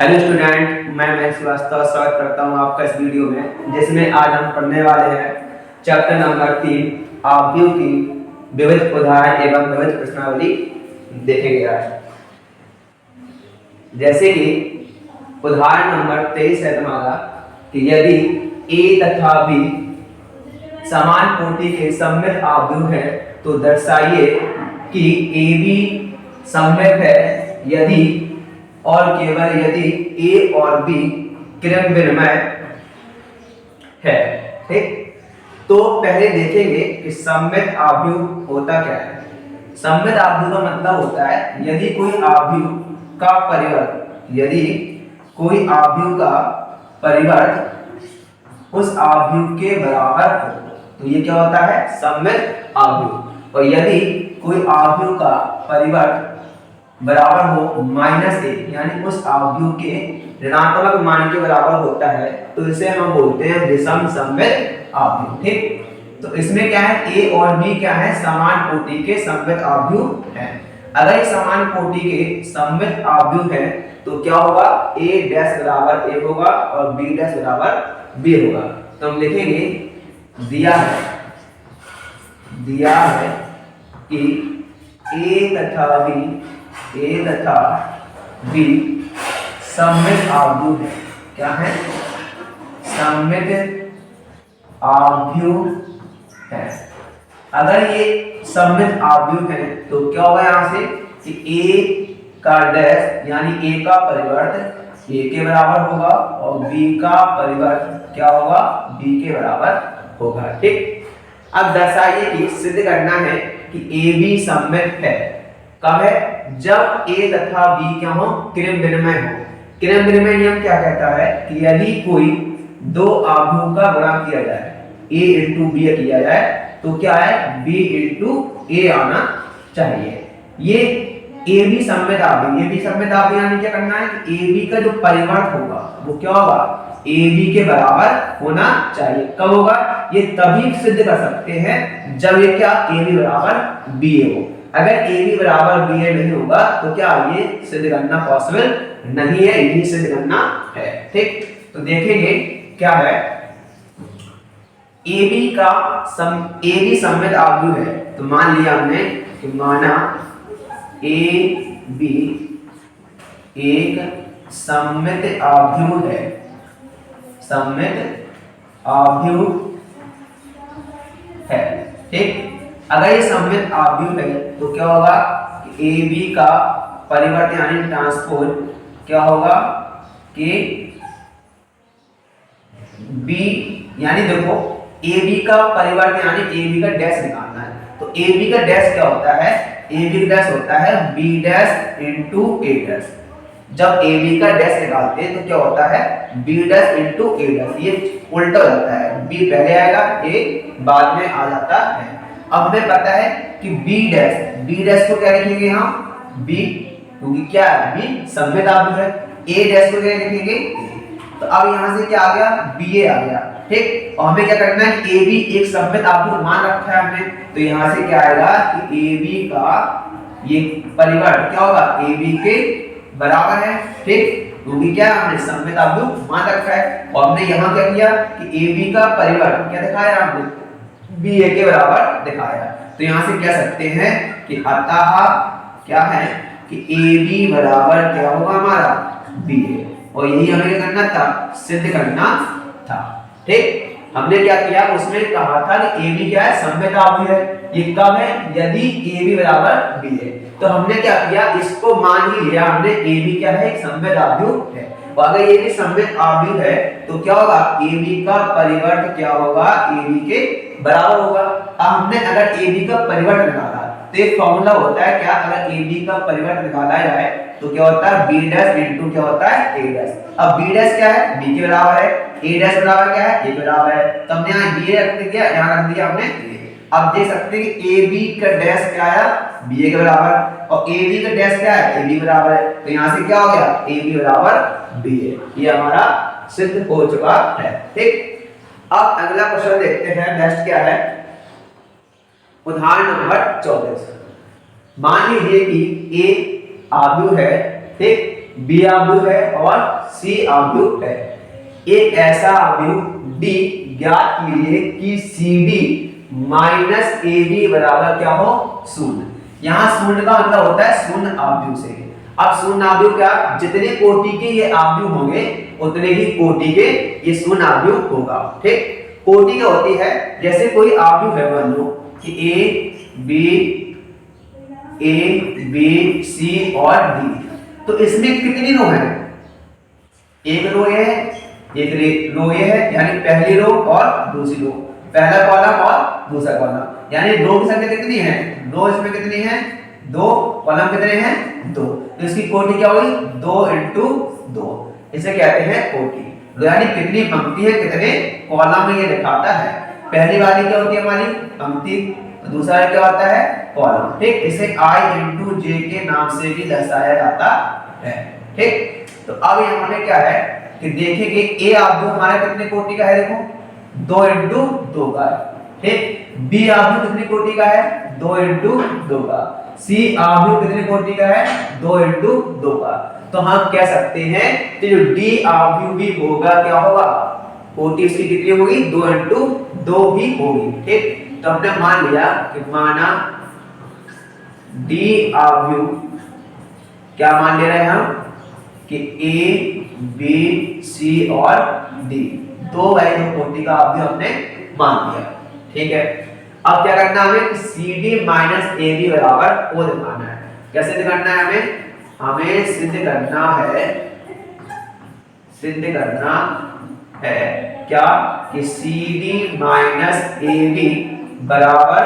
Hello student, मैं महेश श्रीवास्तव स्वागत करता हूं आपका इस वीडियो में, जिसमें आज हम पढ़ने वाले हैं चैप्टर नंबर 3 आव्यूह की विविध उदाहरण एवं विविध प्रश्नावली देखेंगे आज। जैसे कि उदाहरण नंबर 23 है तुम्हारा कि यदि ए तथा बी समान कोटि के सममित आव्यूह है तो दर्शाइए कि ए बी सममित है यदि और केवल यदि ए और बी क्रम विनिमय है। ठीक, तो पहले देखेंगे कि सममित आव्यूह होता क्या है। सममित आव्यूह का मतलब होता है यदि कोई आव्यूह का परिवर्त उस आव्यूह के बराबर हो तो ये क्या होता है, सममित आव्यूह। और यदि कोई आव्यूह का परिवर्त बराबर हो -a यानी उस आव्यूह के ऋणात्मक मान के बराबर होता है तो इसे हम बोलते हैं विषम सममित आव्यूह। ठीक, तो इसमें क्या है, a और b क्या है, समान कोटि के सममित आव्यूह हैं। अगर ये समान कोटि के सममित आव्यूह है तो क्या होगा, a डैश बराबर a होगा और b डैश बराबर b होगा। तो हम लिखेंगे दिया है कि a तथा b सममित आव्यूह है। क्या है, सममित आव्यूह है। अगर ये सममित आव्यूह है तो क्या होगा यहाँ से कि a का डैश यानी a का परिवर्त a के बराबर होगा और b का परिवर्त क्या होगा, b के बराबर होगा। ठीक, अब दर्शाइए कि सिद्ध करना है कि a b सममित है। कब है, जब a तथा b क्या हो, क्रम विनिमय हो। क्रम विनिमय नियम क्या कहता है कि यदि कोई दो आव्यूह का गुणा किया जाए, a इंटू b किया जाए तो क्या है, b इंटू a आना चाहिए। ये a b सममित आव्यूह यानी क्या करना है कि a b का जो परिवर्त होगा वो क्या होगा, a b के बराबर होना चाहिए। कब होगा, ये तभी सिद्ध कर सकते हैं जब ये क्या, a b बराबर b हो। अगर a b बराबर b नहीं होगा तो क्या ये सिद्ध करना पॉसिबल नहीं है, ये सिद्ध करना है। ठीक, तो देखेंगे क्या है, a b सममित आव्यूह है। तो मान लिया हमने कि माना a b एक सममित आव्यूह है, ठीक, अगर ये सममित आव्यूह है तो क्या होगा कि ए बी का परिवर्त यानी ट्रांसपोज क्या होगा कि बी, यानी देखो ए बी का परिवर्त यानी ए बी का डैश निकालना है। तो ए बी का डैश क्या होता है, ए बी का डैश होता है बी डैश इंटू ए डैश। जब ए बी का डैश निकालते हैं तो क्या होता है, बी डैश इंटू ए डैश। ये उल्टा हो जाता है, बी पहले आएगा, ए बाद में आ जाता है। अब हमें पता है कि बी डैश को क्या लिखेंगे हम, बी, क्योंकि क्या है, बी सममित आव्यूह है। ए डैश को क्या लिखेंगे, तो अब यहां से क्या आ गया, बी ए आ गया। ठीक, और हमें क्या करना है कि ए बी एक सममित आव्यूह मान रखा है हमने, तो यहां से क्या आएगा कि ए बी का ये परिवर्त क्या होगा, ए बी के बराबर है। ठीक, क्योंकि क्या हमने सममित आव्यूह मान रखा है। और हमने यहां क्या किया कि ए बी का परिवर्त क्या दिखाया हमने, बी ए के बराबर दिखाया। तो यहां से कह सकते हैं कि अतः क्या है कि ए बी बराबर क्या होगा हमारा, बी ए। और यही हमें क्या करना था, सिद्ध करना था। ठीक, हमने क्या किया, उसमें कहा था कि ए बी क्या है, सममित आव्यूह है। ये कब है, यदि ए बी बराबर बी है। तो हमने क्या किया, इसको मान ही लिया हमने, ए बी क्या है, एक सममित आव्यूह है। और अगर ये भी सममित आव्यूह है तो क्या होगा, ए बी का परिवर्त क्या होगा, ए बी के बराबर होगा। अब हमने अगर ए बी का परिवर्त निकाला तो एक फॉर्मूला होता है क्या, अगर ए बी का परिवर्त निकाला जाए तो क्या होता है, बी डैश इंटू क्या होता है, ए डैश। अब बी डैश क्या है, बी के बराबर है, ए डैश बराबर क्या है, ए के बराबर है। तो हमने यहाँ बी रख दिया, यहाँ रख दिया हमने ए। अब देख सकते हैं कि ए बी का डैश क्या आया, बी ए के बराबर, और ए बी का डैश क्या है, ए बी बराबर है। तो यहाँ से क्या हो गया, ए बी बराबर बी ए। ये हमारा सिद्ध हो चुका है। ठीक, अब अगला क्वेश्चन देखते हैं, नेक्स्ट क्या है, उदाहरण नंबर 24। मान लीजिए कि ए आव्यूह है, ठीक, बी आव्यूह है और सी आव्यूह है। एक ऐसा आव्यूह डी ज्ञात कीजिए कि C D minus A B बराबर क्या हो, शून्य। यहाँ शून्य का मतलब होता है शून्य आव्यूह से। अब शून्य आव्यूह क्या, जितने कोटि के ये आव्यूह होंगे उतने ही कोटि के ये शून्य आव्यूह होगा। ठीक, कोटि क्या होती है, जैसे कोई आव्यूह है, मान लो कि ए बी सी और डी, तो इसमें कितनी रो है, एक रो ये है, एक रो ये है, यानी पहली रो और दूसरी रो, पहला कॉलम और दूसरा कॉलम, यानी रो की संख्या कितनी है, रो इसमें कितनी है, दो, कॉलम कितने हैं, दो, तो इसकी कोटि क्या हुई, 2 इंटू 2, इसे कहते हैं कोटि। यानी कितनी पंक्ति है, कितने कॉलम में ये दिखाता है। पहली वाली क्या होती है हमारी पंक्ति, दूसरा क्या होता है कॉलम। ठीक, इसे आई इंटू जे के नाम से भी दर्शाया जाता है। ठीक, तो अब यहाँ पे क्या है कि देखेंगे ए आव्यूह हमारा कितने कोटि का है, देखो 2 इंटू 2 का है। ठीक, बी आव्यूह कितनी कोटि का है, 2 इंटू 2 का, सी आव्यूह कितनी कोटि का है, 2 इंटू 2 का। तो हम कह सकते हैं कि जो डी आव्यूह भी होगा क्या होगा, कोटि उसकी कितनी होगी, 2 इंटू 2 ही होगी। ठीक, तो हमने मान लिया कि माना डी आव्यूह, क्या मान ले रहे हैं हम कि ए बी सी और डी दो कोटि का आव्यूह हमने मान लिया। ठीक है, अब क्या करना है हमें, C D minus A B बराबर ओ दिखाना है। कैसे दिखाना है हमें सिद्ध करना है क्या कि C D minus A B बराबर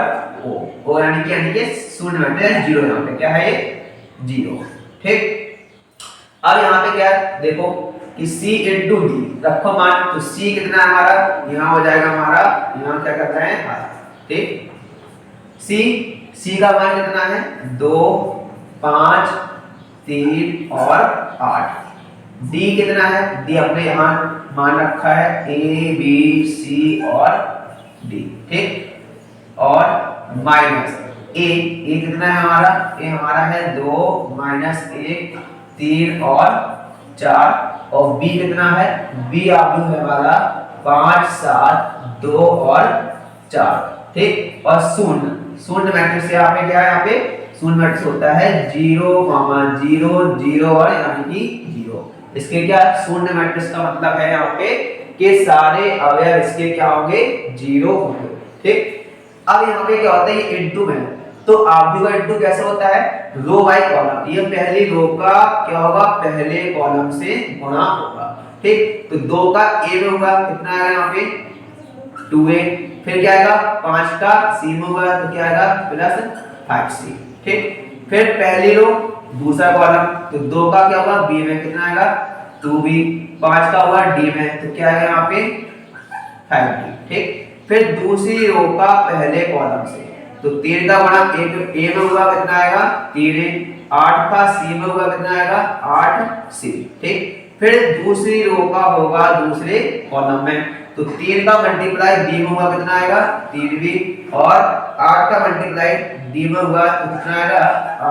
ओ यानी कि शून्य मतलब जीरो, यहाँ पे क्या है ये जीरो। ठीक, अब यहाँ पे क्या है देखो कि c इंटू डी रखो मान, तो c कितना है हमारा, यहाँ हो जाएगा हमारा, यहाँ क्या करना है हाथ। ठीक, c का मान कितना है, 2 5 3 और 8। d कितना है, d अपने यहाँ मान रखा है a b c और d। ठीक, और माइनस a कितना है हमारा, a हमारा है 2 माइनस 1 3 और 4, और b कितना है, b आव्यूह है हमारा 5 7 2 और 4। ठीक, और शून्य मैट्रिक्स यहाँ पे क्या है, यहाँ पे शून्य मैट्रिक्स होता है 0 0 0 और यानी कि 0। इसके क्या शून्य मैट्रिक्स का मतलब है यहाँ पे कि सारे अवयव इसके क्या होंगे, 0 होंगे। ठीक, अब यहाँ पे क्या होता है, ये इनटू में, तो आव्यूह का इनटू कैसे होता है, रो बाय कॉलम, ये पहली रो का क्या होगा, पहले कॉलम से गुणा होगा। ठीक, तो 2 का ए में होगा, कितना आएगा यहाँ पे 2a, फिर क्या आएगा 5 का सी में होगा, तो क्या आएगा प्लस 5c। ठीक, फिर पहली रो दूसरा कॉलम, तो 2 का क्या होगा बी में, कितना आएगा 2b, 5 का होगा डी में, तो क्या आएगा यहाँ पे 5d। ठीक, फिर दूसरी रो का पहले कॉलम से, तो 3 का गुणा ए में होगा, कितना आएगा 3a, 8 का सी में होगा, कितना आएगा 8c। ठीक, फिर दूसरी रो का होगा दूसरे कॉलम में, तो 3 का मल्टीप्लाई डी में होगा, कितना आएगा 3b, और 8 का मल्टीप्लाई डी में होगा, तो कितना आएगा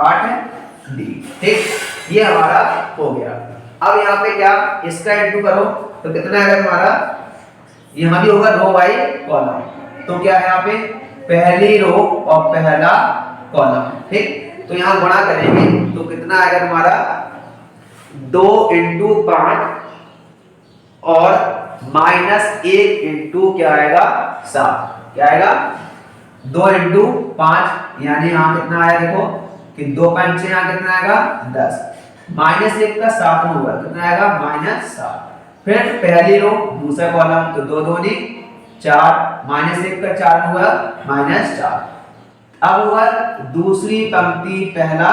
8d। ठीक, ये हमारा हो गया। अब यहाँ पे क्या, इसका इनटू करो तो कितना आएगा तुम्हारा, यहाँ भी होगा रो बाय कॉलम, तो क्या है यहाँ पे पहली रो और पहला कॉलम। ठीक, तो यहाँ गुणा करेंगे तो कितना आएगा तुम्हारा 2 इंटू 5 और माइनस 1 इंटू क्या आएगा 7, क्या आएगा 2 इंटू 5, यानी यहाँ कितना आया देखो कि 2 5 यहाँ कितना आएगा 10, माइनस 1 का 7 में होगा, कितना आएगा -7। फिर पहली रो दूसरा कॉलम, तो 2 2 4, माइनस 1 का 4 में होगा -4। अब होगा दूसरी पंक्ति पहला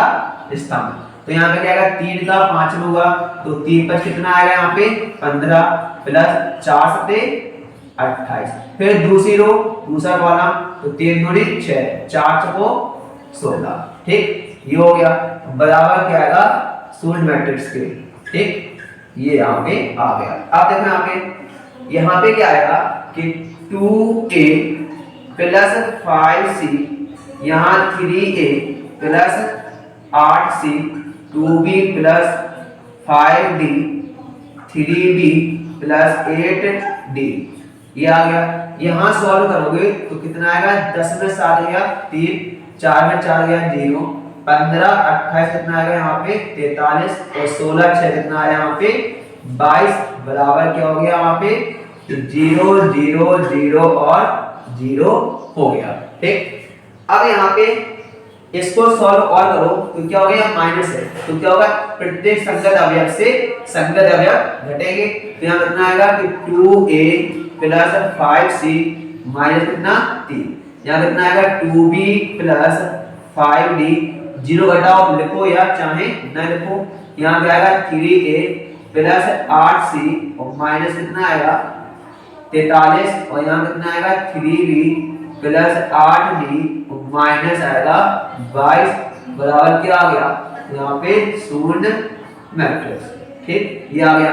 स्तंभ, तो यहाँ पे क्या आएगा 3 का 5 में होगा, तो 3 5 कितना आएगा यहाँ पे 15 प्लस 4 7 28। फिर दूसरी रो दूसरा कॉलम, तो 3 2 6, 4 4 16। ठीक, ये हो गया, बराबर क्या आएगा शून्य मैट्रिक्स के। ठीक, ये यहाँ पे आ गया। अब देखो यहाँ पे क्या आएगा कि 2a प्लस 5c, यहाँ 3a plus 8c, 2b plus 5d 3b plus 8d ये आ गया। यहाँ सॉल्व करोगे तो कितना आएगा, 10 में 7 गया 3, 4 में 4 गया 0, 15 28 कितना आएगा यहाँ पे 43 और 16 6 कितना आया यहाँ पे 22 बराबर क्या हो गया यहाँ पे 0 0 0 और 0 हो गया। ठीक, अब यहाँ पे इसको सॉल्व और करो तो क्या हो गया, माइनस है तो क्या होगा, प्रत्येक संगत अवयव से संगत अवयव घटेंगे। तो यहाँ कितना आएगा कि 2a प्लस 5c माइनस कितना 3, यहाँ कितना आएगा 2b प्लस 5d 0 घटाओ लिखो या चाहे न लिखो, यहाँ क्या आएगा 3a प्लस 8c और माइनस कितना आएगा 43 और यहाँ कितना आएगा 3b प्लस 8d और माइनस आएगा 22 बराबर क्या आ गया यहाँ पे शून्य मैट्रिक्स। ठीक, ये आ गया।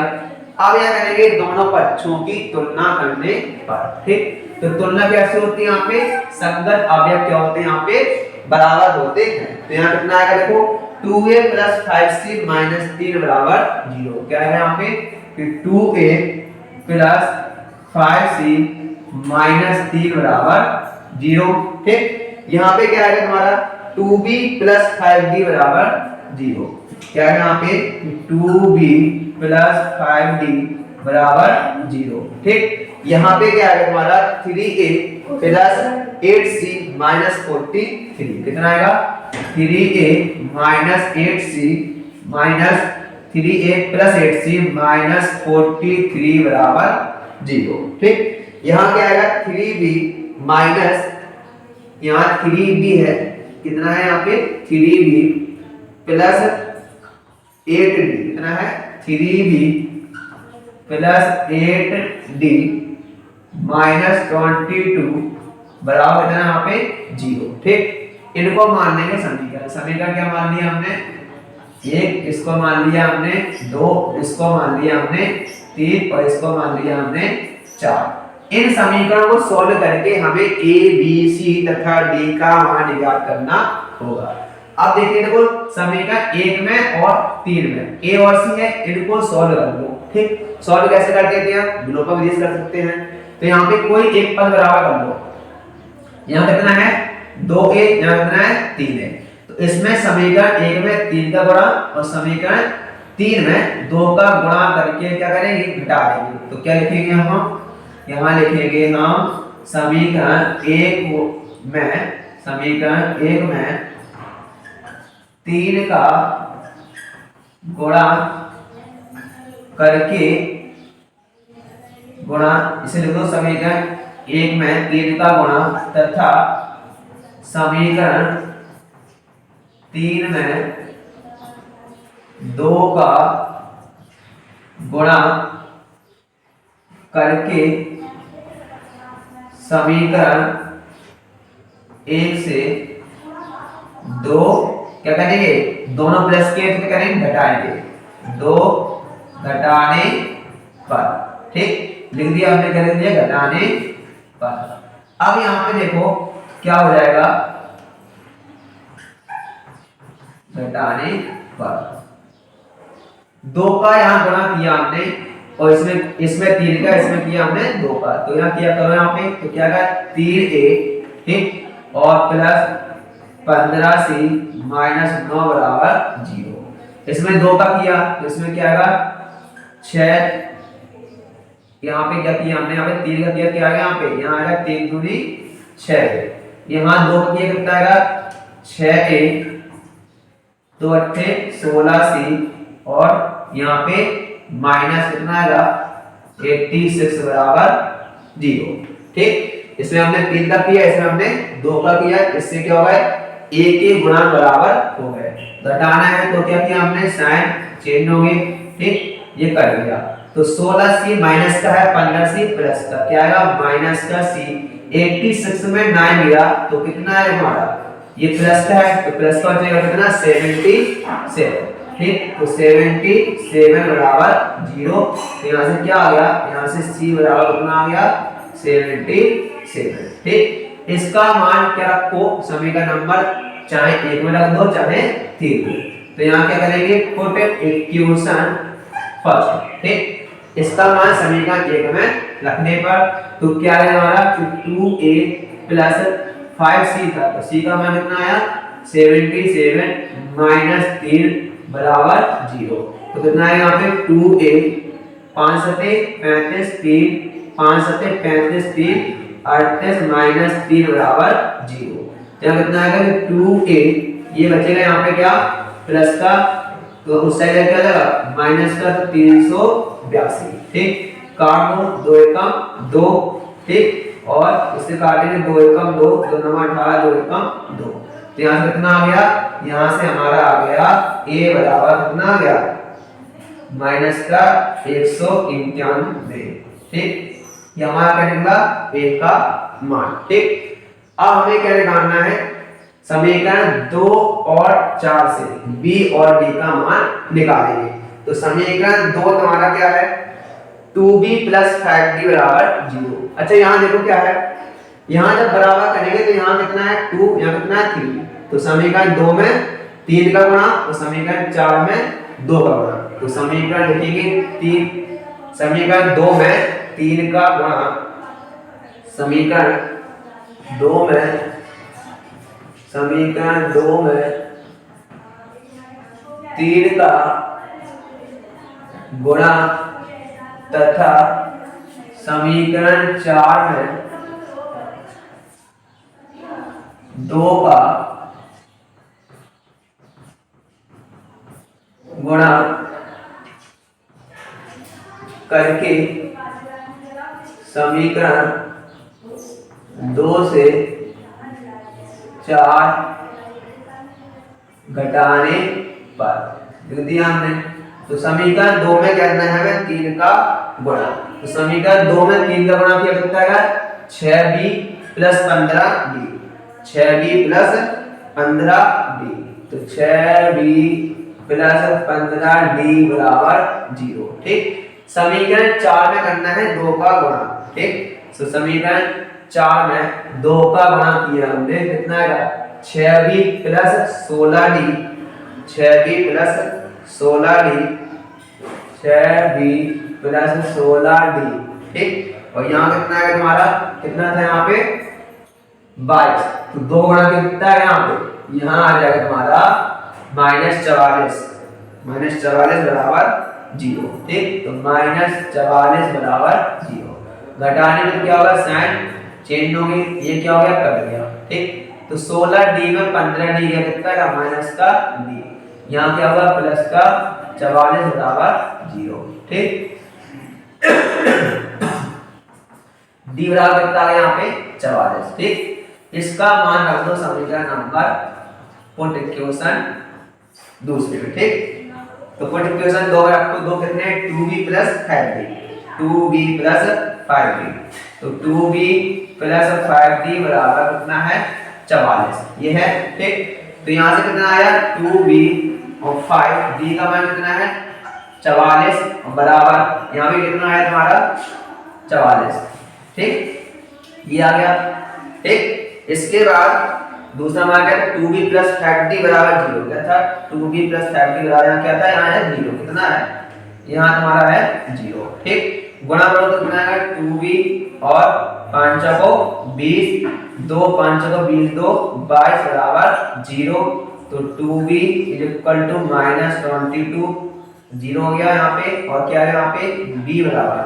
अब यह करेंगे दोनों पक्षों की तुलना करने पर। ठीक, तो तुलना कैसे होती है, यहाँ पे संगत अवयव क्या होते हैं यहाँ पे बराबर होते हैं। तो यहाँ कितना आएगा देखो 2a प्लस 5c माइनस 3 बराबर 0, क्या है यहाँ पे कि 2a प्लस 5c माइनस 3 बराबर 0। ठीक, यहाँ पे क्या है तुम्हारा 2b प्लस 5d बराबर 0, क्या है यहाँ पे 2b प्लस 5d बराबर 0। ठीक, यहाँ पे क्या है तुम्हारा 3a प्लस 8c माइनस 43 कितना आएगा 3a minus 8c minus 3a plus 8c minus 43 बराबर 0। ठीक, यहाँ क्या आएगा 3b माइनस यहाँ 3b है कितना है यहाँ पे 3b प्लस 8d कितना है 3b प्लस 8d माइनस 22 बराबर कितना यहाँ पे 0। ठीक, इनको मान लेंगे समीकरण। समीकरण क्या मान लिया हमने, एक इसको मान लिया हमने, दो इसको मान लिया हमने, तीन और इसको मान लिया हमने 4। इन समीकरणों को सॉल्व करके हमें a b c तथा d का मान ज्ञात करना होगा। अब देखिए देखो समीकरण 1 में और 3 में a और c है, इनको सॉल्व कर लो। ठीक, सॉल्व कैसे करते हैं, विलोपक विधि से कर सकते हैं। तो यहाँ पे कोई एक पद बराबर कर लो, यहाँ कितना है 2a, यहाँ कितना है 3 है। तो इसमें समीकरण 1 में 3 का गुणा और समीकरण 3 में 2 का गुणा करके क्या करेंगे, घटा देंगे। तो क्या लिखेंगे हम, यहाँ लिखेंगे हम समीकरण 1 में 3 का गुणा करके इसे लिखो समीकरण 1 में 3 का गुणा तथा समीकरण 3 में 2 का गुणा करके समीकरण 1 से 2 क्या करेंगे, दोनों प्लस के क्या करेंगे घटाएंगे, 2 घटाने पर। ठीक, लिख दिया हमने, क्या लिख दिया घटाने पर। अब यहाँ पे देखो क्या हो जाएगा, घटाने पर 2 का यहाँ गुणा किया हमने और इसमें 3 का इसमें किया हमने 2 का। तो यहाँ क्या करो यहाँ पे, तो क्या आएगा 3a ठीक और प्लस 15c माइनस 9 बराबर 0। इसमें 2 का किया तो इसमें क्या आएगा 6, यहाँ पे क्या किया हमने, यहाँ पे 3 का किया, क्या आएगा यहाँ पे, यहाँ आएगा 3 दूनी 6, यहाँ 2 का किया कितना आएगा 6a 2 अट्ठे 16c और यहाँ पे माइनस कितना आएगा 86 बराबर 0। ठीक, इसमें हमने 3 का किया, इसमें हमने 2 का किया, इससे क्या होगा a के गुणा बराबर हो गए। घटाना है तो क्या किया हमने, साइन चेंज हो गई। ठीक, ये कर दिया। तो 16c माइनस का है 15c प्लस का, क्या आएगा माइनस का c। 86 में 9 लिया तो कितना है हमारा, ये प्लस का है तो प्लस का हो जाएगा कितना 77। ठीक, तो 77 बराबर 0। तो यहाँ से क्या आ गया, यहाँ से c बराबर कितना आ गया 77। ठीक, इसका मान क्या रखो, समीकरण नंबर चाहे 1 में रख दो चाहे 3 में। तो यहाँ क्या करेंगे, पुट इक्वेशन फर्स्ट, ठीक। इसका मान समीकरण 1 में रखने पर तो क्या है हमारा, 2a प्लस 5c था, तो c का मान कितना आया 77 माइनस 3 बराबर 0। तो कितना है यहाँ पे 2a 5 सते 35 3 5 सते 35 3 38 माइनस 3 बराबर 0। यहाँ कितना आएगा 2a, ये बचेगा यहाँ पे क्या प्लस का, तो उस साइड क्या लगा माइनस का, तो 382, ठीक। काट दो, 2 एकम 2, ठीक, और इससे काटेंगे 2 एकम 2, 2 नवा 18, 2 एकम 2। तो यहाँ से कितना आ गया, यहाँ से हमारा आ गया a बराबर कितना आ गया माइनस का 191, ठीक। ये हमारा क्या निकला a का मान, ठीक। अब हमें क्या निकालना है, समीकरण 2 और 4 से b और d का मान निकालेंगे। तो समीकरण 2 तुम्हारा क्या है 2b प्लस 5d बराबर 0। अच्छा यहाँ देखो क्या है, यहाँ जब बराबर करेंगे तो यहाँ कितना है 2, यहाँ कितना है 3, तो समीकरण 2 में 3 का गुणा, तो समीकरण 4 में 2 का गुणा, तो समीकरण लिखेंगे 3, समीकरण 2 में 3 का गुणा, समीकरण 2 में समीकरण 2 में 3 का गुणा तथा समीकरण 4 में 2 का गुणा करके समीकरण 2 से 4 घटाने पर लिख दिया हमने। तो समीकरण 2 में क्या करना है हमें 3 का गुणा, तो समीकरण 2 में 3 का गुणा किया कितना है 6b plus 15d, 6b plus 15d, तो 6b प्लस 15d बराबर 0, ठीक। समीकरण 4 में करना है 2 का गुणा, ठीक। तो समीकरण 4 में 2 का गुणा किया हमने, कितना है 6b plus 16d, 6b plus 16d, 6b plus 16d, ठीक। और यहाँ कितना है तुम्हारा, कितना था यहाँ पे 22, तो 2 गुणा कितना है यहाँ पे, यहाँ आ जाएगा तुम्हारा -44, -44 बराबर 0, ठीक। तो -44 बराबर 0, घटाने में क्या होगा साइन चेंज होगी, ये क्या हो गया कट गया, ठीक। तो 16d में 15d गया कितना का माइनस का d, यहाँ क्या होगा प्लस का 44 बराबर 0, ठीक। d बराबर कितना है यहाँ पे 44, ठीक। इसका मान रख दो समीकरण नंबर पुट इक्वेशन दूसरे में, ठीक। तो पुट इक्वेशन 2 रखो, 2 कितने 2b plus 5d, 2b plus 5d, तो 2b प्लस 5d बराबर कितना है 44, ये है, ठीक। तो यहाँ से कितना आया 2b और 5d का मान कितना है 44 और बराबर यहाँ भी कितना आया तुम्हारा 44, ठीक, ये आ गया, ठीक। इसके बाद दूसरा मान क्या था 2b प्लस 5d बराबर 0, क्या था 2b प्लस 5d बराबर यहाँ क्या था यहाँ है 0, कितना है यहाँ तुम्हारा है 0, ठीक। गुणा करो तो कितना है 2b और 5 को 20, 2 5 को 20, 2 22 बराबर 0, तो 2b इक्वल टू -22, 0 हो गया यहाँ पे, और क्या है यहाँ पे b बराबर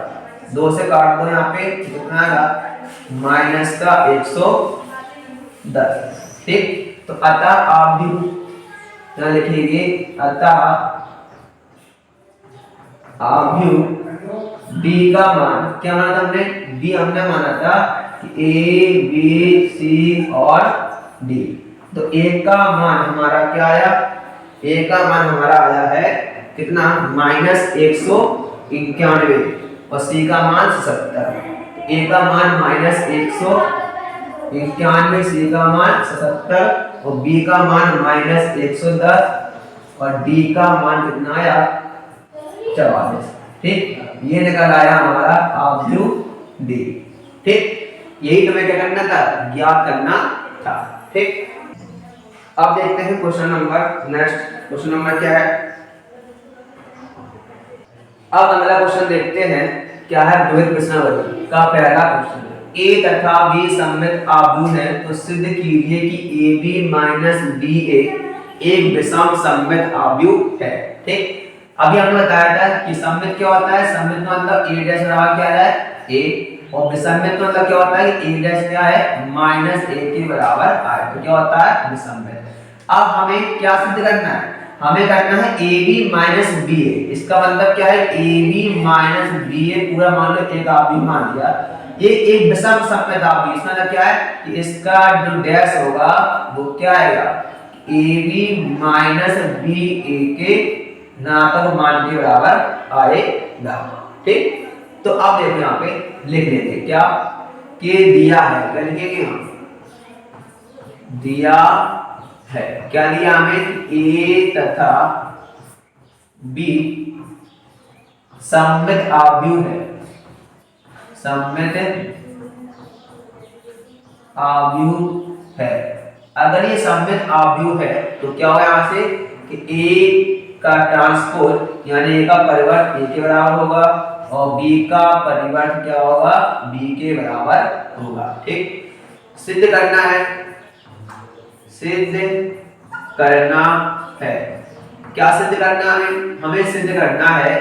2 से काट दो यहाँ पे कितना आएगा माइनस का 110, ठीक। तो अतः आप भी यहाँ लिखेंगे अतः आप भी d का मान क्या माना था हमने, d हमने माना था कि a b c और d, तो a का मान हमारा क्या आया, a का मान हमारा आया है कितना -191 और c का मान 77, a का मान -191, c का मान 77 और b का मान -110 और d का मान कितना आया 44, ठीक। ये निकल आया हमारा आव्यूह d, ठीक। यही तुम्हें क्या करना था ज्ञात करना था, ठीक। अब देखते हैं question number next question number क्या है। अब अगला क्वेश्चन देखते हैं क्या है। द्विघात प्रश्नावली का पहला क्वेश्चन है, a तथा b सममित आव्यूह है तो सिद्ध कीजिए कि ab माइनस ba एक विषम सममित आव्यूह है। ठीक, अभी हमने बताया था कि सममित क्या होता है। सममित का मतलब a डैश बराबर क्या है a, और विषमित का मतलब क्या होता है कि a डैश क्या है माइनस a के बराबर आए, तो क्या होता है विषमित। अब हमें क्या सिद्ध करना है, हमें करना है AB माइनस बी ए। इसका मतलब क्या है AB माइनस बी ए पूरा मान लो एक आव्यूह मान लिया, ये एक विषम सममित आव्यूह। इसका मतलब क्या है कि इसका जो डैश होगा वो क्या आएगा AB माइनस बी ए के नातक मान के बराबर आएगा। ठीक, तो अब देखो यहाँ पे लिख लेते क्या के दिया है, क्या लिखेंगे हम दिया है, क्या दिया हमें a तथा b सममित आव्यूह है, सममित आव्यूह है। अगर ये सममित आव्यूह है तो क्या होगा यहां से कि a का ट्रांसपोज यानी a का परिवर्त a के बराबर होगा और b का परिवर्त क्या होगा b के बराबर होगा। ठीक, सिद्ध करना है, सिद्ध करना है। क्या सिद्ध करना है, हमें सिद्ध करना है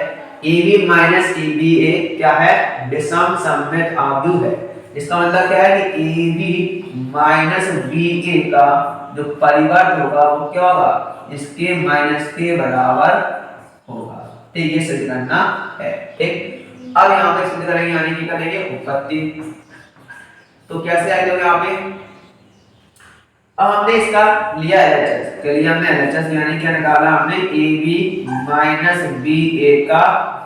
AB माइनस ABA क्या है विषम सममित आव्यूह है। इसका मतलब क्या है कि AB माइनस BA का जो परिवर्त होगा वो क्या होगा इसके माइनस के बराबर होगा। ठीक, ये सिद्ध करना है। ठीक, अब यहाँ पे सिद्ध करेंगे यानी कि करेंगे उत्पत्ति। तो कैसे आएगा यहाँ पे, अब हमने इसका लिया LHS, के लिए हमने LHS यानी क्या निकाला हमने AB माइनस BA का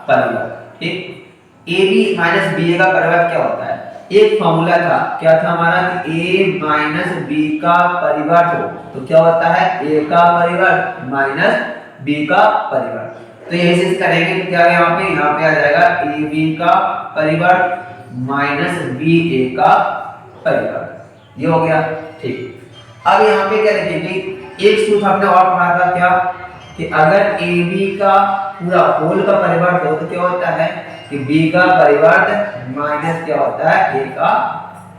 परिवर्त। ठीक, AB माइनस BA का परिवर्त क्या होता है, एक फॉर्मूला था, क्या था हमारा कि A माइनस B का परिवर्त हो तो क्या होता है A का परिवर्त माइनस B का परिवर्त। तो यही चीज करेंगे तो क्या यहाँ पे आ जाएगा AB का परिवर्त माइनस BA का परिवर्त, ये हो गया। ठीक, अब यहाँ पे क्या लिखेंगे, एक सूत्र हमने और पढ़ा था क्या कि अगर AB का पूरा होल का परिवर्त हो तो क्या होता है कि B का परिवर्त माइनस क्या होता है A का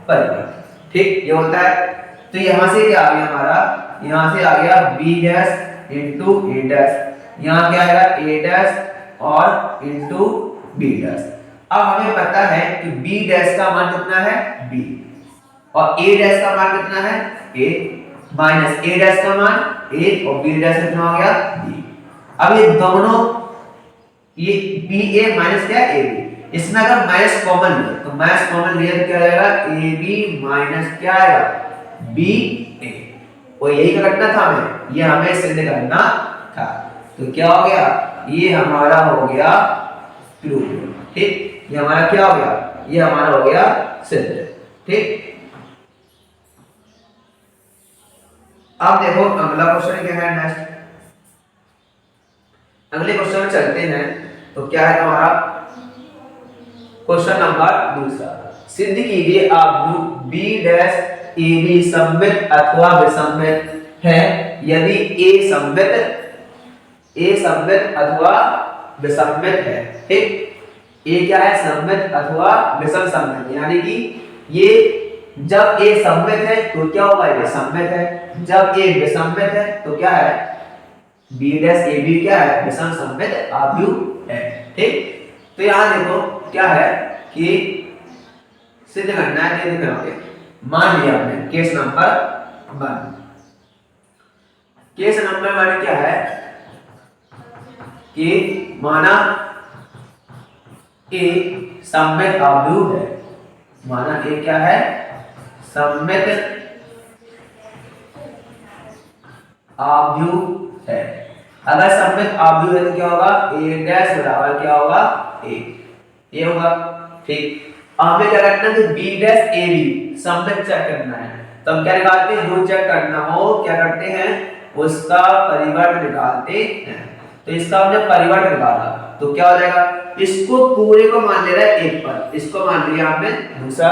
परिवर्त। ठीक, ये होता है। तो यहाँ से क्या आ गया हमारा, यहाँ से आ गया B dash into A dash, यहाँ क्या आएगा A डैश और इंटू B डैश। अब हमें पता है कि B डैश का मान कितना है B और A डैश का मान कितना है A, माइनस A डैश का मान A और B डैश कितना हो गया B। अब ये दोनों ये BA माइनस क्या है AB, इसमें अगर माइनस कॉमन ले तो माइनस कॉमन लिया तो क्या आएगा AB माइनस क्या आएगा BA, और यही करना था हमें, ये हमें सिद्ध करना था। तो क्या हो गया, ये हमारा हो गया प्रूव। ठीक, ये हमारा क्या हो गया, ये हमारा हो गया सिद्ध। ठीक, अब देखो अगला क्वेश्चन क्या है नेक्स्ट, अगले क्वेश्चन में चलते हैं। तो क्या है हमारा क्वेश्चन नंबर दूसरा, सिद्ध कीजिए आव्यूह B डैश AB सममित अथवा विसम्मित है यदि A सममित अथवा विसम्मित है। ठीक, A क्या है सममित अथवा विषम सममित, यानी कि ये जब A सममित है तो क्या होगा ये सममित है, जब A विसम्मित है तो क्या है B डैश AB क्या है विषम सममित आव्यूह है। ठीक, तो यहाँ देखो क्या है कि सिद्ध करना है, मान लिया हमने केस नंबर 1। केस नंबर 1 क्या है कि माना A सममित आव्यूह है, माना A क्या है सममित आव्यूह है। अगर सममित आव्यूह है तो क्या होगा A डैश बराबर क्या होगा A, ये होगा। ठीक, हमें क्या करना है कि B डैश AB सममित चेक करना है, तो हम क्या निकालते हैं, जो चेक करना हो क्या करते हैं उसका परिवर्त निकालते हैं। तो इसका हमने परिवर्त निकाला तो क्या हो जाएगा, इसको पूरे को मान ले रहा है 1 पर, इसको मान लिया आपने दूसरा,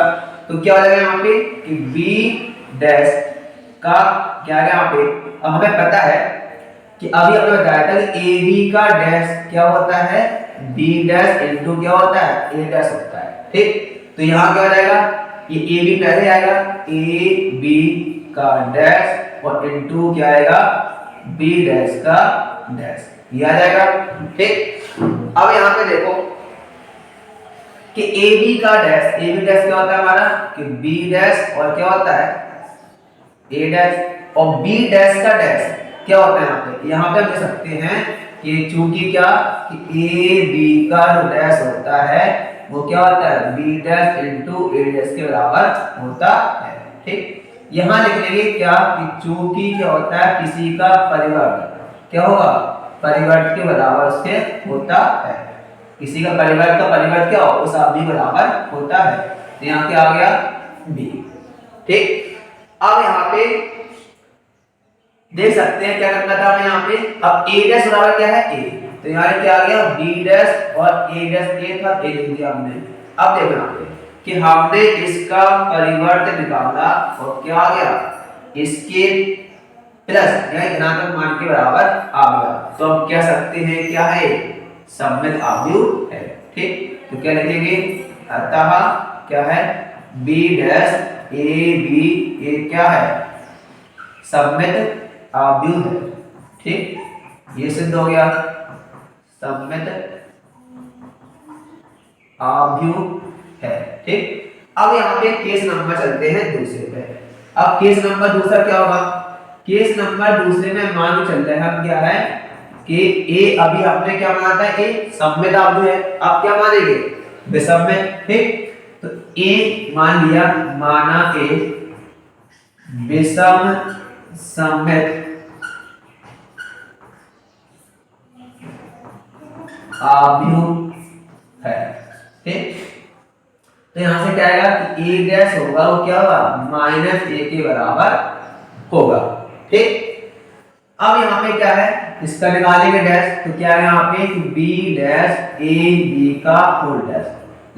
तो क्या हो जाएगा यहाँ पे कि B डैश का क्या है यहाँ पे। अब हमें पता है कि अभी हमने बताया था कि ए बी का डैश क्या होता है, बी डैश इंटू क्या होता है, ए डैश होता है। ठीक, तो यहाँ क्या हो जाएगा, ये ए बी पहले आएगा, ए बी का डैश और इंटू क्या आएगा, बी डैश का डैश, ये आ जाएगा। ठीक, अब यहाँ पे देखो कि ए बी का डैश, ए बी डैश क्या होता है हमारा, कि बी डैश और क्या होता है, ए डैश, और बी डैश का डैश क्या होता है यहाँ पे हम कह सकते हैं कि चूंकि क्या, कि ए बी का जो डैश होता है वो क्या होता है, बी डैश इंटू ए डैश के बराबर होता है। ठीक, यहाँ लिख लेंगे क्या, कि चूंकि क्या होता है, किसी का परिवर्त क्या होगा, परिवर्त के बराबर उसके होता है, किसी का परिवर्त क्या हो, उस अवधि बराबर होता है। तो यहाँ क्या आ गया, बी। ठीक, अब यहाँ पे देख सकते हैं क्या करना था हमें यहाँ पे, अब a डैश बराबर क्या है, a, तो यहाँ क्या आ गया, b डैश और a डैश, a था a लिख दिया हमने। अब देखना कि हमने इसका परिवर्त निकाला और क्या आ गया, इसके प्लस या धनात्मक मान के बराबर आ गया, तो हम कह सकते हैं क्या है, सममित आव्यूह है। ठीक, तो क्या लिखेंगे, अतः क्या है, b dash a b a क्या है, सममित आव्यूह है। ठीक, ये सिद्ध हो गया, सममित आव्यूह है। ठीक, अब यहाँ पे केस नंबर चलते हैं दूसरे पे। अब केस नंबर दूसरा क्या होगा, केस नंबर दूसरे में मान चलते हैं हम क्या है, कि ए अभी आपने क्या माना था, ए सममित आव्यूह है, आप क्या मानेंगे, विषममित। ठीक, तो ए मान लिया, माना ए विषम सममित आव्यूह है। ठीक, तो यहां से क्या आएगा कि a डैश होगा वो क्या होगा, माइनस a के बराबर होगा। ठीक, अब यहाँ पे क्या है, इसका निकालेंगे डैश, तो क्या है यहाँ पे कि b डैश a b का होल डैश,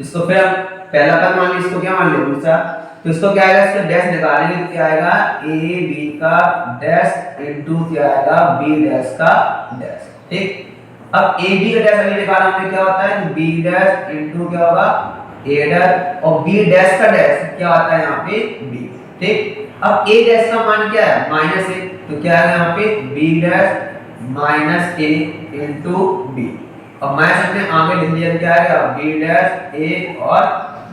इसको फिर हम पहला पद मान लीजिए, इसको क्या मान लिया दूसरा, तो इसको क्या आएगा, इसका डैश निकालेंगे तो क्या आएगा, a b का डैश इनटू क्या आएगा, b डैश का डैश। ठीक, अब ए बी का डैश अभी निकाला हमने, क्या होता है कि बी डैश इनटू क्या होगा, ए डैश, और बी डैश का डैश क्या आता है यहाँ पे, बी। ठीक, अब ए डैश का मान क्या है, माइनस ए, तो क्या है यहाँ पे B dash minus A into B, और माइनस हमने आगे लिख लिया, क्या आएगा बी डैश ए और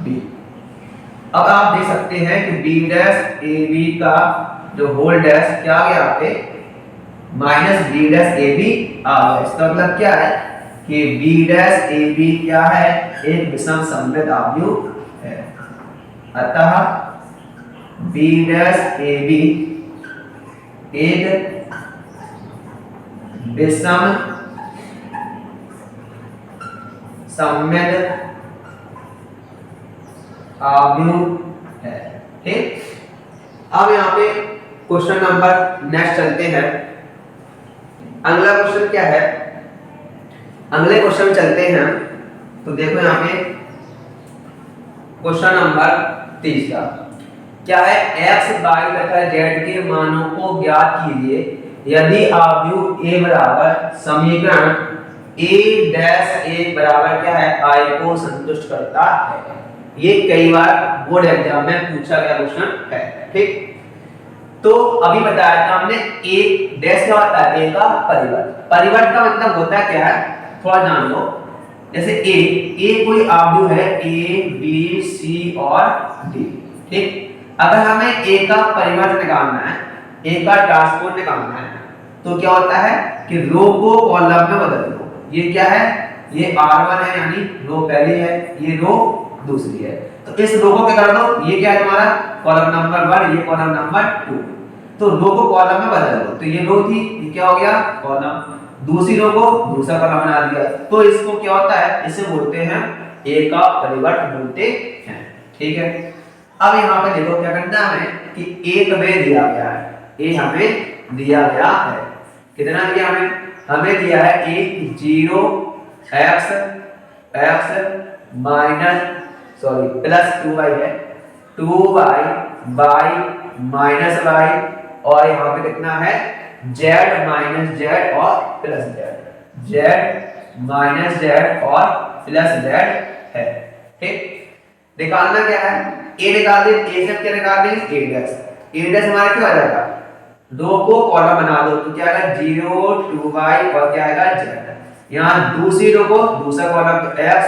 बी। अब आप देख सकते हैं कि बी डैश ए बी का जो होल डैश क्या आ गया यहाँ पे, minus B dash A B आ गया। इसका मतलब क्या है कि बी डैश ए बी क्या है, एक विषम सममित आव्यूह है, अतः बी डैश ए बी एक विषम सममित आव्यूह है। ठीक, अब यहाँ पे क्वेश्चन नंबर नेक्स्ट चलते हैं। अगला क्वेश्चन क्या है, अगले क्वेश्चन में चलते हैं। तो देखो यहाँ पे क्वेश्चन नंबर तीसरा क्या है, x, y तथा z के मानों को ज्ञात कीजिए यदि आव्यूह a बराबर समीकरण a डैश a बराबर क्या है, i को संतुष्ट करता है। ये कई बार बोर्ड एग्जाम में पूछा गया क्वेश्चन है। ठीक, तो अभी बताया था हमने a डैश क्या होता है, a का परिवर्त, परिवर्त का मतलब होता है क्या है, थोड़ा जान लो। जैसे a कोई आव्यूह है a b c और d। ठीक, अगर हमें a का परिवर्त निकालना है, a का ट्रांसपोज निकालना है, तो क्या होता है कि रो को कॉलम में बदल दो। ये क्या है, ये r1 है यानी रो पहली है, ये रो दूसरी है, तो इस रो को क्या कर दो, ये क्या है तुम्हारा कॉलम नंबर 1, ये कॉलम नंबर 2, तो रो को कॉलम में बदल दो। तो ये रो थी, ये क्या हो गया कॉलम, दूसरी रो को दूसरा कॉलम बना दिया, तो इसको क्या होता है, इसे बोलते हैं a का परिवर्त बोलते हैं। ठीक है, अब यहाँ पे देखो क्या करना है कि एक में दिया गया है, a हमें दिया गया है, कितना दिया हमें दिया है a 0 x minus plus 2y है, 2y बाई माइनस y और यहाँ पे कितना है z माइनस जेड और plus Z, z minus Z और प्लस जेड है। ठीक, निकालना क्या है, a निकाल दे, a से क्या निकाल देंगे a डैश, a डैश हमारा क्या आ जाएगा, रो को कॉलम बना दो तो क्या आएगा 0 2y और क्या आएगा z, यहाँ दूसरी रो को दूसरा कॉलम तो x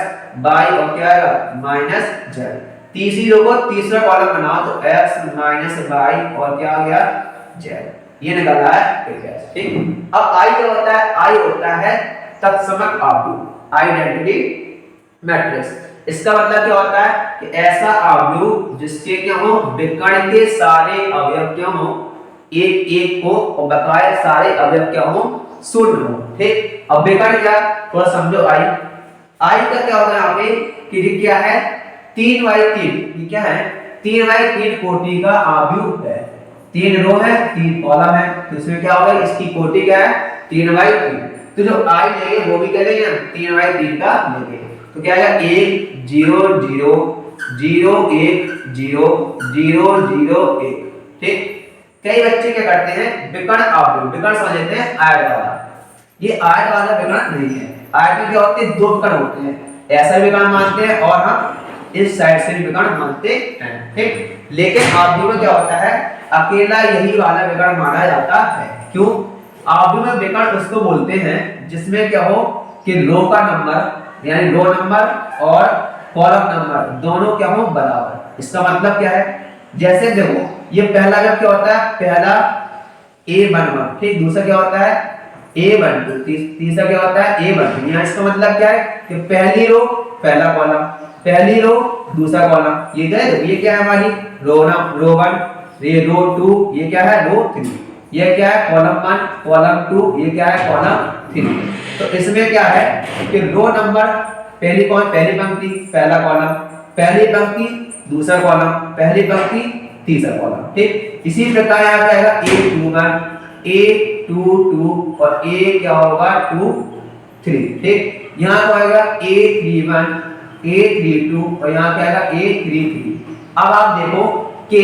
y और क्या आएगा माइनस z, तीसरी रो को तीसरा कॉलम बनाओ तो x माइनस y और क्या आ गया z, ये निकला है a। ठीक, अब i क्या होता है, i होता है तत्समक आव्यूह, आइडेंटिटी मैट्रिक्स। इसका मतलब क्या होता है कि ऐसा आव्यूह जिसके क्या हो विकर्ण के सारे अवयव क्या हो एक एक हो और बकाया सारे अवयव क्या हो शून्य हो। ठीक, अब विकर्ण क्या, थोड़ा समझो आई का क्या होगा यहाँ पे कि ये क्या है 3x3, ये क्या है 3x3 कोटि का आव्यूह है, 3 रो है 3 कॉलम है, तो इसमें क्या होगा इसकी कोटि क्या है 3x3, तो जो i लेंगे वो भी क्या लेंगे 3x3 का लेंगे, तो क्या आएगा 1 0 0 0 1 0 0 0 1। ठीक, कई बच्चे क्या करते हैं विकर्ण आव्यूह, विकर्ण समझ लेते हैं आयत वाला, ये आयत वाला विकर्ण नहीं है, आयत में क्या होते हैं दो विकर्ण होते हैं, ऐसा विकर्ण मानते हैं और हम इस साइड से भी विकर्ण मानते हैं। ठीक, लेकिन आव्यूह में क्या होता है अकेला यही वाला विकर्ण माना जाता है, क्यों, आव्यूह में विकर्ण उसको बोलते हैं जिसमें क्या हो कि रो का नंबर यानी रो नंबर और कॉलम नंबर दोनों क्या हो बराबर। इसका मतलब क्या है, जैसे देखो ये पहला जब क्या होता है पहला a11, ठीक, दूसरा क्या होता है a12, तीसरा क्या होता है a12, यहाँ इसका मतलब क्या है कि पहली रो पहला कॉलम, पहली रो दूसरा कॉलम, ये क्या है हमारी रो 1, ये रो 2, ये क्या है रो 3, ये क्या है कॉलम 1 कॉलम 2, ये क्या है कॉलम 3। तो इसमें क्या है कि रो नंबर पहली पंक्ति पहला कॉलम, पहली पंक्ति दूसरा कॉलम, पहली पंक्ति तीसरा कॉलम। ठीक, इसी प्रकार यहाँ क्या आएगा a21 a22 और a क्या होगा 2 3। ठीक, यहाँ क्या आएगा a31 a32 और यहाँ क्या आएगा a33। अब आप देखो कि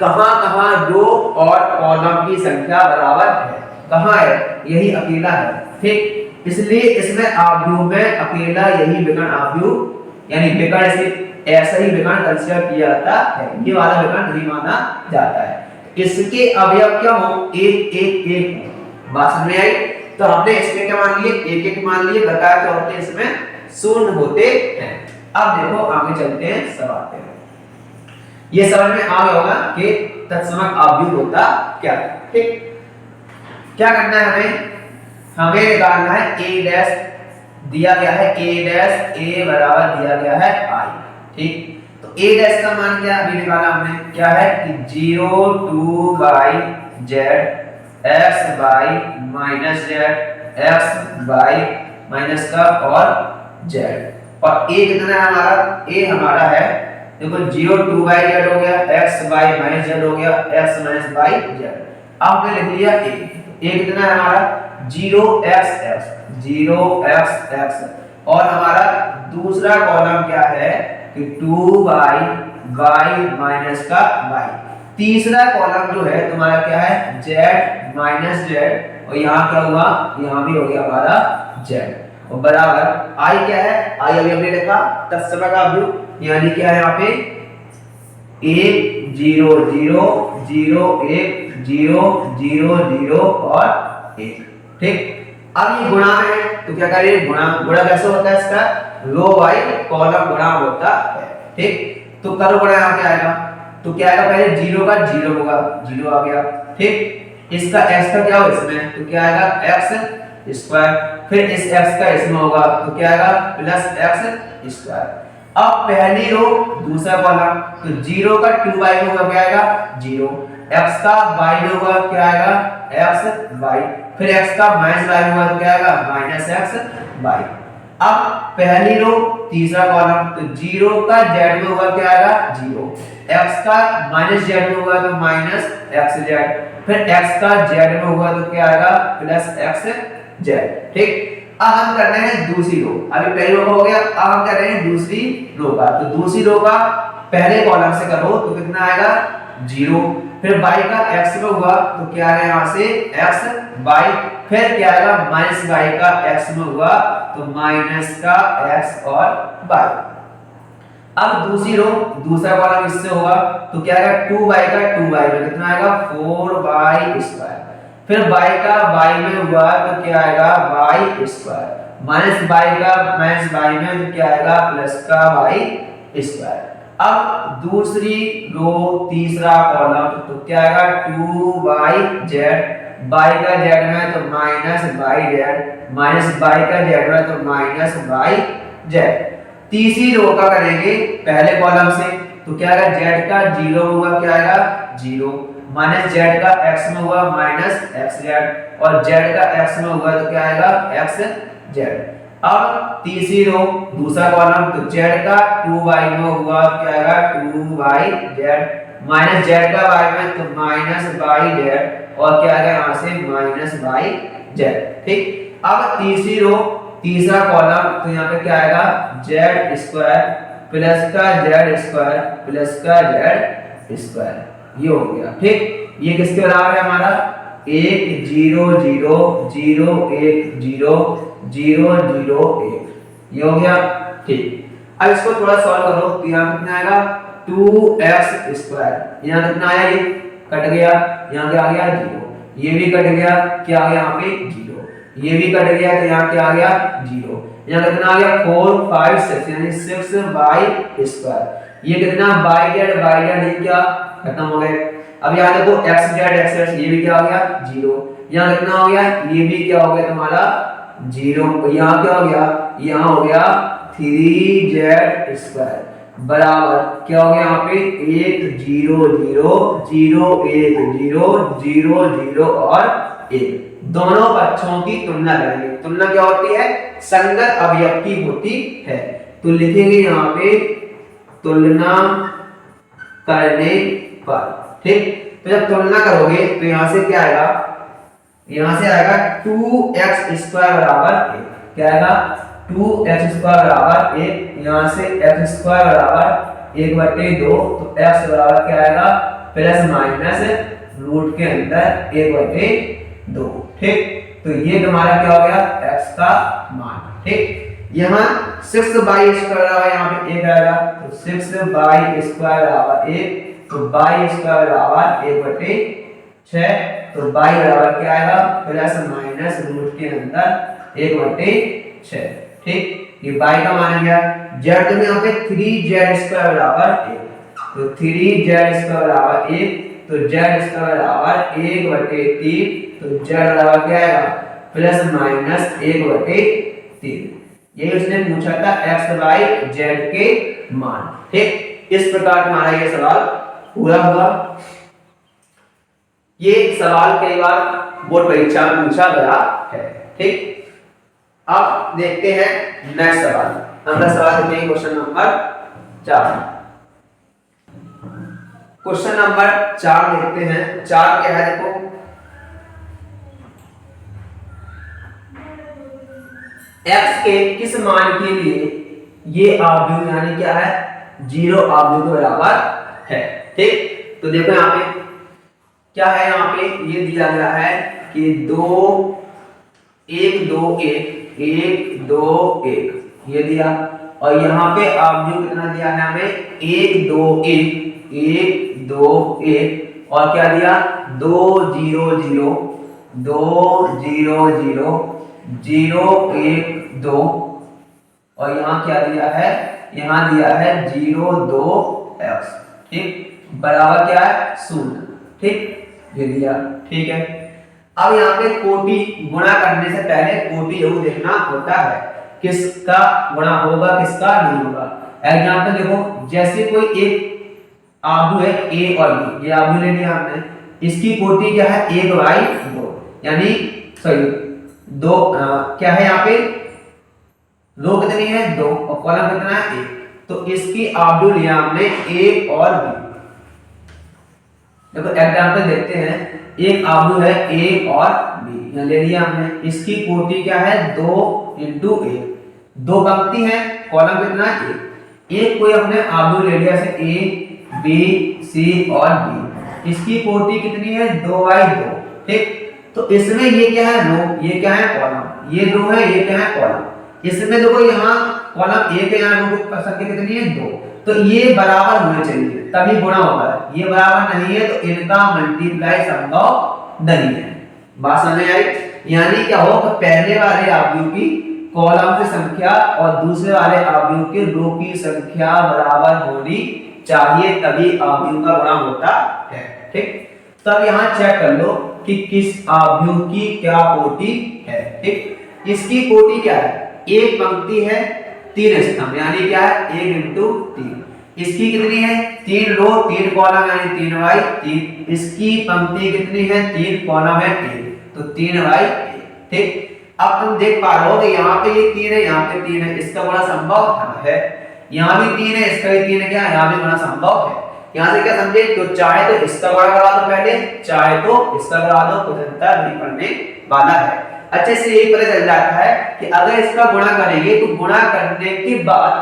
कहां-कहां रो और कॉलम की संख्या बराबर है, कहां है, यही अकेला है। ठीक, इसलिए इसमें आव्यूह में अकेला यही विकर्ण आव्यूह यानी विकर्ण से ऐसा ही विकर्ण कंसीडर किया जाता है, ये वाला विकर्ण नहीं माना जाता है। इसके अवयव क्या हो एक एक एक, बात समझ में आई, तो हमने इसके क्या मान लिए एक एक मान लिए, बताया क्या होते हैं इसमें शून्य होते हैं। अब देखो आगे चलते हैं सवाल पे, ये समझ में आ गया होगा कि तत्समक आव्यूह होता क्या है। ठीक, क्या करना है हमें निकालना है a डैश, दिया गया है a डैश a बराबर दिया गया है i। ठीक, तो a डैश का मान क्या अभी निकाला हमने, क्या है कि 0 2y z x y minus z x y minus का और z, और a कितना है हमारा, a हमारा है देखो 0 2y z हो गया, x y माइनस z हो गया, x माइनस y z। अब हमने लिख लिया a कितना है हमारा 0x और हमारा दूसरा कॉलम क्या है कि 2y y माइनस का y, तीसरा कॉलम जो है तुम्हारा क्या है z माइनस z और यहाँ क्या हुआ, यहाँ भी हो गया हमारा z और बराबर i क्या है, i अभी हमने लिखा तत्समक आव्यूह यानी क्या है यहाँ पे 1 0 0 0 1 0 0 0 और 1। ठीक, अब ये गुणा है तो क्या करें गुणा कैसे होता है इसका, रो बाई कॉलम गुणा होता है। ठीक, तो करो गुणा यहाँ क्या आएगा, तो क्या आएगा पहले 0 का 0 होगा, 0 आ गया। ठीक, इसका x का क्या हो इसमें, तो क्या आएगा x स्क्वायर, फिर इस x का इसमें होगा तो क्या आएगा प्लस x स्क्वायर। अब पहली रो दूसरा कॉलम तो 0 का 2y में होगा क्या आएगा 0, x का y में होगा क्या आएगा x y, फिर x का माइनस y में होगा तो क्या आएगा माइनस x y। अब पहली रो तीसरा कॉलम तो 0 का z में होगा क्या आएगा 0, x का माइनस z में होगा तो माइनस xz, फिर x का z में होगा तो क्या आएगा प्लस xz। ठीक, अब हम कर रहे हैं दूसरी रो, अभी पहली रो हो गया, अब हम कर रहे हैं दूसरी रो का, तो दूसरी रो का पहले कॉलम से करो तो कितना आएगा 0, फिर y का x में हुआ तो क्या आएगा यहाँ से x y, फिर क्या आएगा माइनस y का x में हुआ तो माइनस का x और y। अब दूसरी रो दूसरा कॉलम इससे होगा तो क्या आएगा 2y का 2y में कितना आएगा 4y स्क्वायर, फिर y का y में हुआ तो क्या आएगा y स्क्वायर, माइनस y का माइनस y में तो क्या आएगा प्लस का y स्क्वायर। अब दूसरी रो तीसरा कॉलम तो क्या आएगा 2yz, y का z में तो माइनस yz, माइनस y का z में तो माइनस yz। तीसरी रो का करेंगे पहले कॉलम से तो क्या आएगा z का 0 होगा क्या आएगा 0, माइनस z का x में हुआ माइनस xz और z का x में हुआ तो क्या आएगा xz। अब तीसरी रो दूसरा कॉलम तो z का 2y में हुआ क्या आएगा 2yz, माइनस z का y में तो माइनस yz और क्या आएगा यहाँ से माइनस yz। ठीक, अब तीसरी रो तीसरा कॉलम तो यहाँ पे क्या आएगा z स्क्वायर प्लस का z स्क्वायर प्लस का z स्क्वायर, ये हो गया। ठीक, ये किसके बराबर है हमारा 1 0 0 0 1 0 0 0 1, ये हो गया। ठीक, अब इसको थोड़ा सॉल्व करो तो यहाँ कितना आएगा 2x स्क्वायर, यहाँ कितना आया ये कट गया, यहाँ क्या आ गया 0, ये भी कट गया क्या आ गया यहाँ पे 0, ये भी कट गया तो यहाँ क्या आ गया 0, यहाँ कितना आ गया 4 5 6 यानी 6y स्क्वायर, ये कितना yz ये क्या खत्म हो गए। अब यहाँ देखो xz ये भी क्या हो गया 0, यहाँ कितना हो गया ये भी क्या हो गया तुम्हारा 0, यहाँ क्या हो गया यहाँ हो गया 3z स्क्वायर बराबर क्या हो गया यहाँ पे 1 0 0 0 1 0 0 0 और 1। दोनों पक्षों की तुलना करेंगे, तुलना क्या होती है संगत अवयव की होती है, तो लिखेंगे यहाँ पे तुलना करने पर। ठीक, तो जब तुलना करोगे तो यहाँ से क्या आएगा, यहाँ से आएगा 2x स्क्वायर बराबर 1, क्या आएगा 2x स्क्वायर बराबर 1, यहाँ से x स्क्वायर बराबर 1/2 तो x बराबर क्या आएगा प्लस माइनस रूट के अंदर 1/2। ठीक, तो ये तुम्हारा क्या हो गया x का मान। ठीक, यहाँ 6y स्क्वायर यहाँ पे 1 आएगा तो 6y स्क्वायर बराबर 1 तो y स्क्वायर बराबर 1/6 तो y बराबर क्या आएगा प्लस माइनस रूट के अंदर 1/6। ठीक, ये y का मान आ गया। z में यहाँ पे 3z स्क्वायर बराबर 1 तो 3z स्क्वायर बराबर 1 तो z स्क्वायर बराबर 1/3 तो z बराबर क्या आएगा प्लस माइनस 1/3, ये उसने पूछा था x y z के मान। ठीक, इस प्रकार तुम्हारा ये सवाल पूरा हुआ। ये सवाल कई बार बोर्ड परीक्षा में पूछा गया है। ठीक, अब देखते हैं नेक्स्ट सवाल। अगला सवाल देखते हैं क्वेश्चन नंबर 4। क्वेश्चन नंबर 4 देखते हैं। 4 क्या है देखो, x के किस मान के लिए ये आव्यूह यानी क्या है 0 आव्यूह के बराबर है। ठीक, तो देखो यहाँ पे क्या है, यहाँ पे ये दिया गया है कि 2 1 2 1 1 2 1 ये दिया, और यहाँ पे आव्यूह कितना दिया है हमें 1 2 1 1 2 1 और क्या दिया 2 0 0 2 0 0 0 1 2 और यहाँ क्या दिया है, यहाँ दिया है 0 2 x। ठीक, बराबर क्या है 0। ठीक, ये दिया। ठीक है, अब यहाँ पे कोटि गुणा करने से पहले कोटि जरूर देखना होता है, किसका गुणा होगा किसका नहीं होगा। एग्जांपल देखो, जैसे कोई एक आव्यूह है a और b, ये आव्यूह ले लिया हमने, इसकी कोटि क्या है 1/2 यानी सॉरी 2 क्या है यहाँ पे रो कितनी है 2 और कॉलम कितना है 1, तो इसकी आव्यूह लिया हमने a और b। देखो एग्जांपल देखते हैं, एक आव्यूह है a और b, यहाँ ले लिया हमने, इसकी कोटि क्या है 2 × 1, 2 पंक्ति है कॉलम कितना है 1, कोई अपने आव्यूह ले लिया जैसे a b c और d, इसकी कोटि कितनी है 2/2, ठीक। तो इसमें ये क्या है रो, ये क्या है कॉलम, ये रो है, ये क्या है कॉलम। इसमें देखो यहाँ कॉलम 1 है, यहाँ रो की संख्या कितनी है 2, तो ये बराबर होने चाहिए तभी गुणा होगा। ये बराबर नहीं है तो इनका मल्टीप्लाई संभव नहीं है। बात समझ में आई? यानी क्या हो कि पहले वाले अवयव की कॉलम की संख्या और दूसरे वाले अवयव की रो की संख्या बराबर होनी चाहिए तभी अवयव का गुणा होता है, ठीक। तब यहाँ चेक कर लो कि किस अवयव की क्या कोटि है, ठीक। इसकी कोटि क्या है, एक पंक्ति है 3 स्तंभ, यानी क्या है 1 × 3। इसकी कितनी है 3 रो 3 कॉलम यानी 3/3। इसकी पंक्ति कितनी है 3 कॉलम है 1, तो 3/1, ठीक। अब तुम देख पा रहे हो कि यहाँ पे ये 3 है, यहाँ पे 3 है, इसका गुणा संभव है। यहाँ भी 3 है, इसका भी 3 है, क्या यहाँ भी गुणा संभव है। यहाँ से क्या समझे, तो चाहे तो इसका गुणा करा दो पहले, चाहे तो इसका करा दो, कुछ अंतर नहीं पड़ने वाला है। अच्छे से यही पता चल जाता है कि अगर इसका गुणा करेंगे तो गुणा करने के बाद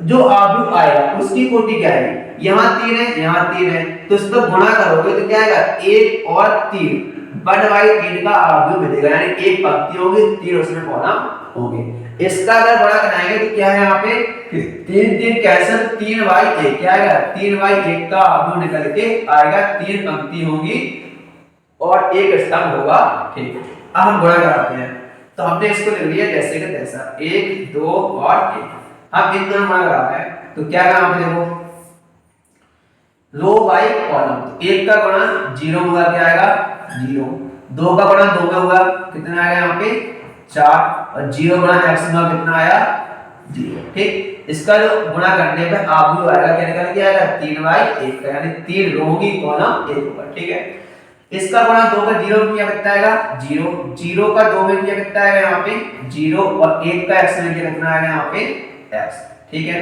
जो अवयव आएगा उसकी कोटि क्या है, यहाँ 3 है, यहाँ 3 है, तो इसका गुणा करोगे तो क्या आएगा 1 और 3, 1/3 का अवयव मिलेगा, यानी एक पंक्ति होगी 3 उसमें कॉलम होंगे। इसका अगर गुणा कराएंगे तो क्या है यहाँ पे 3 3 कैंसिल, 3/1 क्या आएगा 3/1 का अवयव निकल के आएगा, 3 पंक्ति होगी और एक स्तंभ होगा, ठीक। अब हम गुणा कराते हैं, तो हमने इसको लिख लिया जैसे कि तैसा 1 2 और 1। अब इन दोनों गुणा करा है तो क्या करा आप देखो रो बाई कॉलम, तो 1 का गुणा 0 होगा, क्या आएगा 0, 2 का गुणा 2 में होगा, कितना आएगा यहाँ पे 4, और 0 गुणा x में कितना आया 0, ठीक। इसका जो गुणा करने पे अवयव आएगा क्या निकल के आएगा 3/1 का, यानी 3 रो होगी कॉलम 1 होगा, ठीक है। इसका गुणा 2 का 0 में कितना आएगा 0, 0 का 2 में कितना आएगा यहाँ पे 0, और 1 का x में कितना आएगा यहाँ पे x, ठीक है।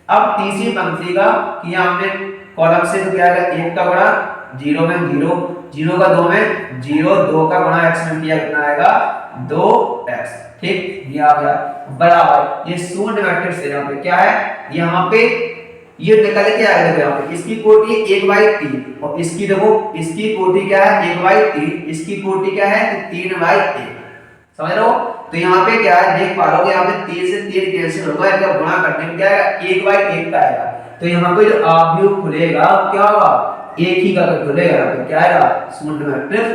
अब तीसरी पंक्ति का किया हमने कॉलम से, तो क्या आएगा 1 का गुणा 0 में 0, 0 का 2 में 0, 2 का गुणा x में किया कितना आएगा 2x, ठीक। ये आ गया बराबर, ये शून्य मैट्रिक्स है। यहाँ पे क्या है, यहाँ पे ये निकल के आएगा, देखो यहाँ पे इसकी कोटि 1/3 और इसकी देखो इसकी कोटि क्या है 1/3, इसकी कोटि क्या है 3/1, समझ रहे हो। तो यहाँ पे क्या है देख पा रहे हो, यहाँ पे 3 से 3 कैंसिल होगा, इसका गुणा करने में क्या आएगा 1/1 का आएगा, तो यहाँ पे जो अवयव खुलेगा क्या होगा एक ही का खुलेगा, यहाँ पे क्या आएगा शून्य मैट्रिक्स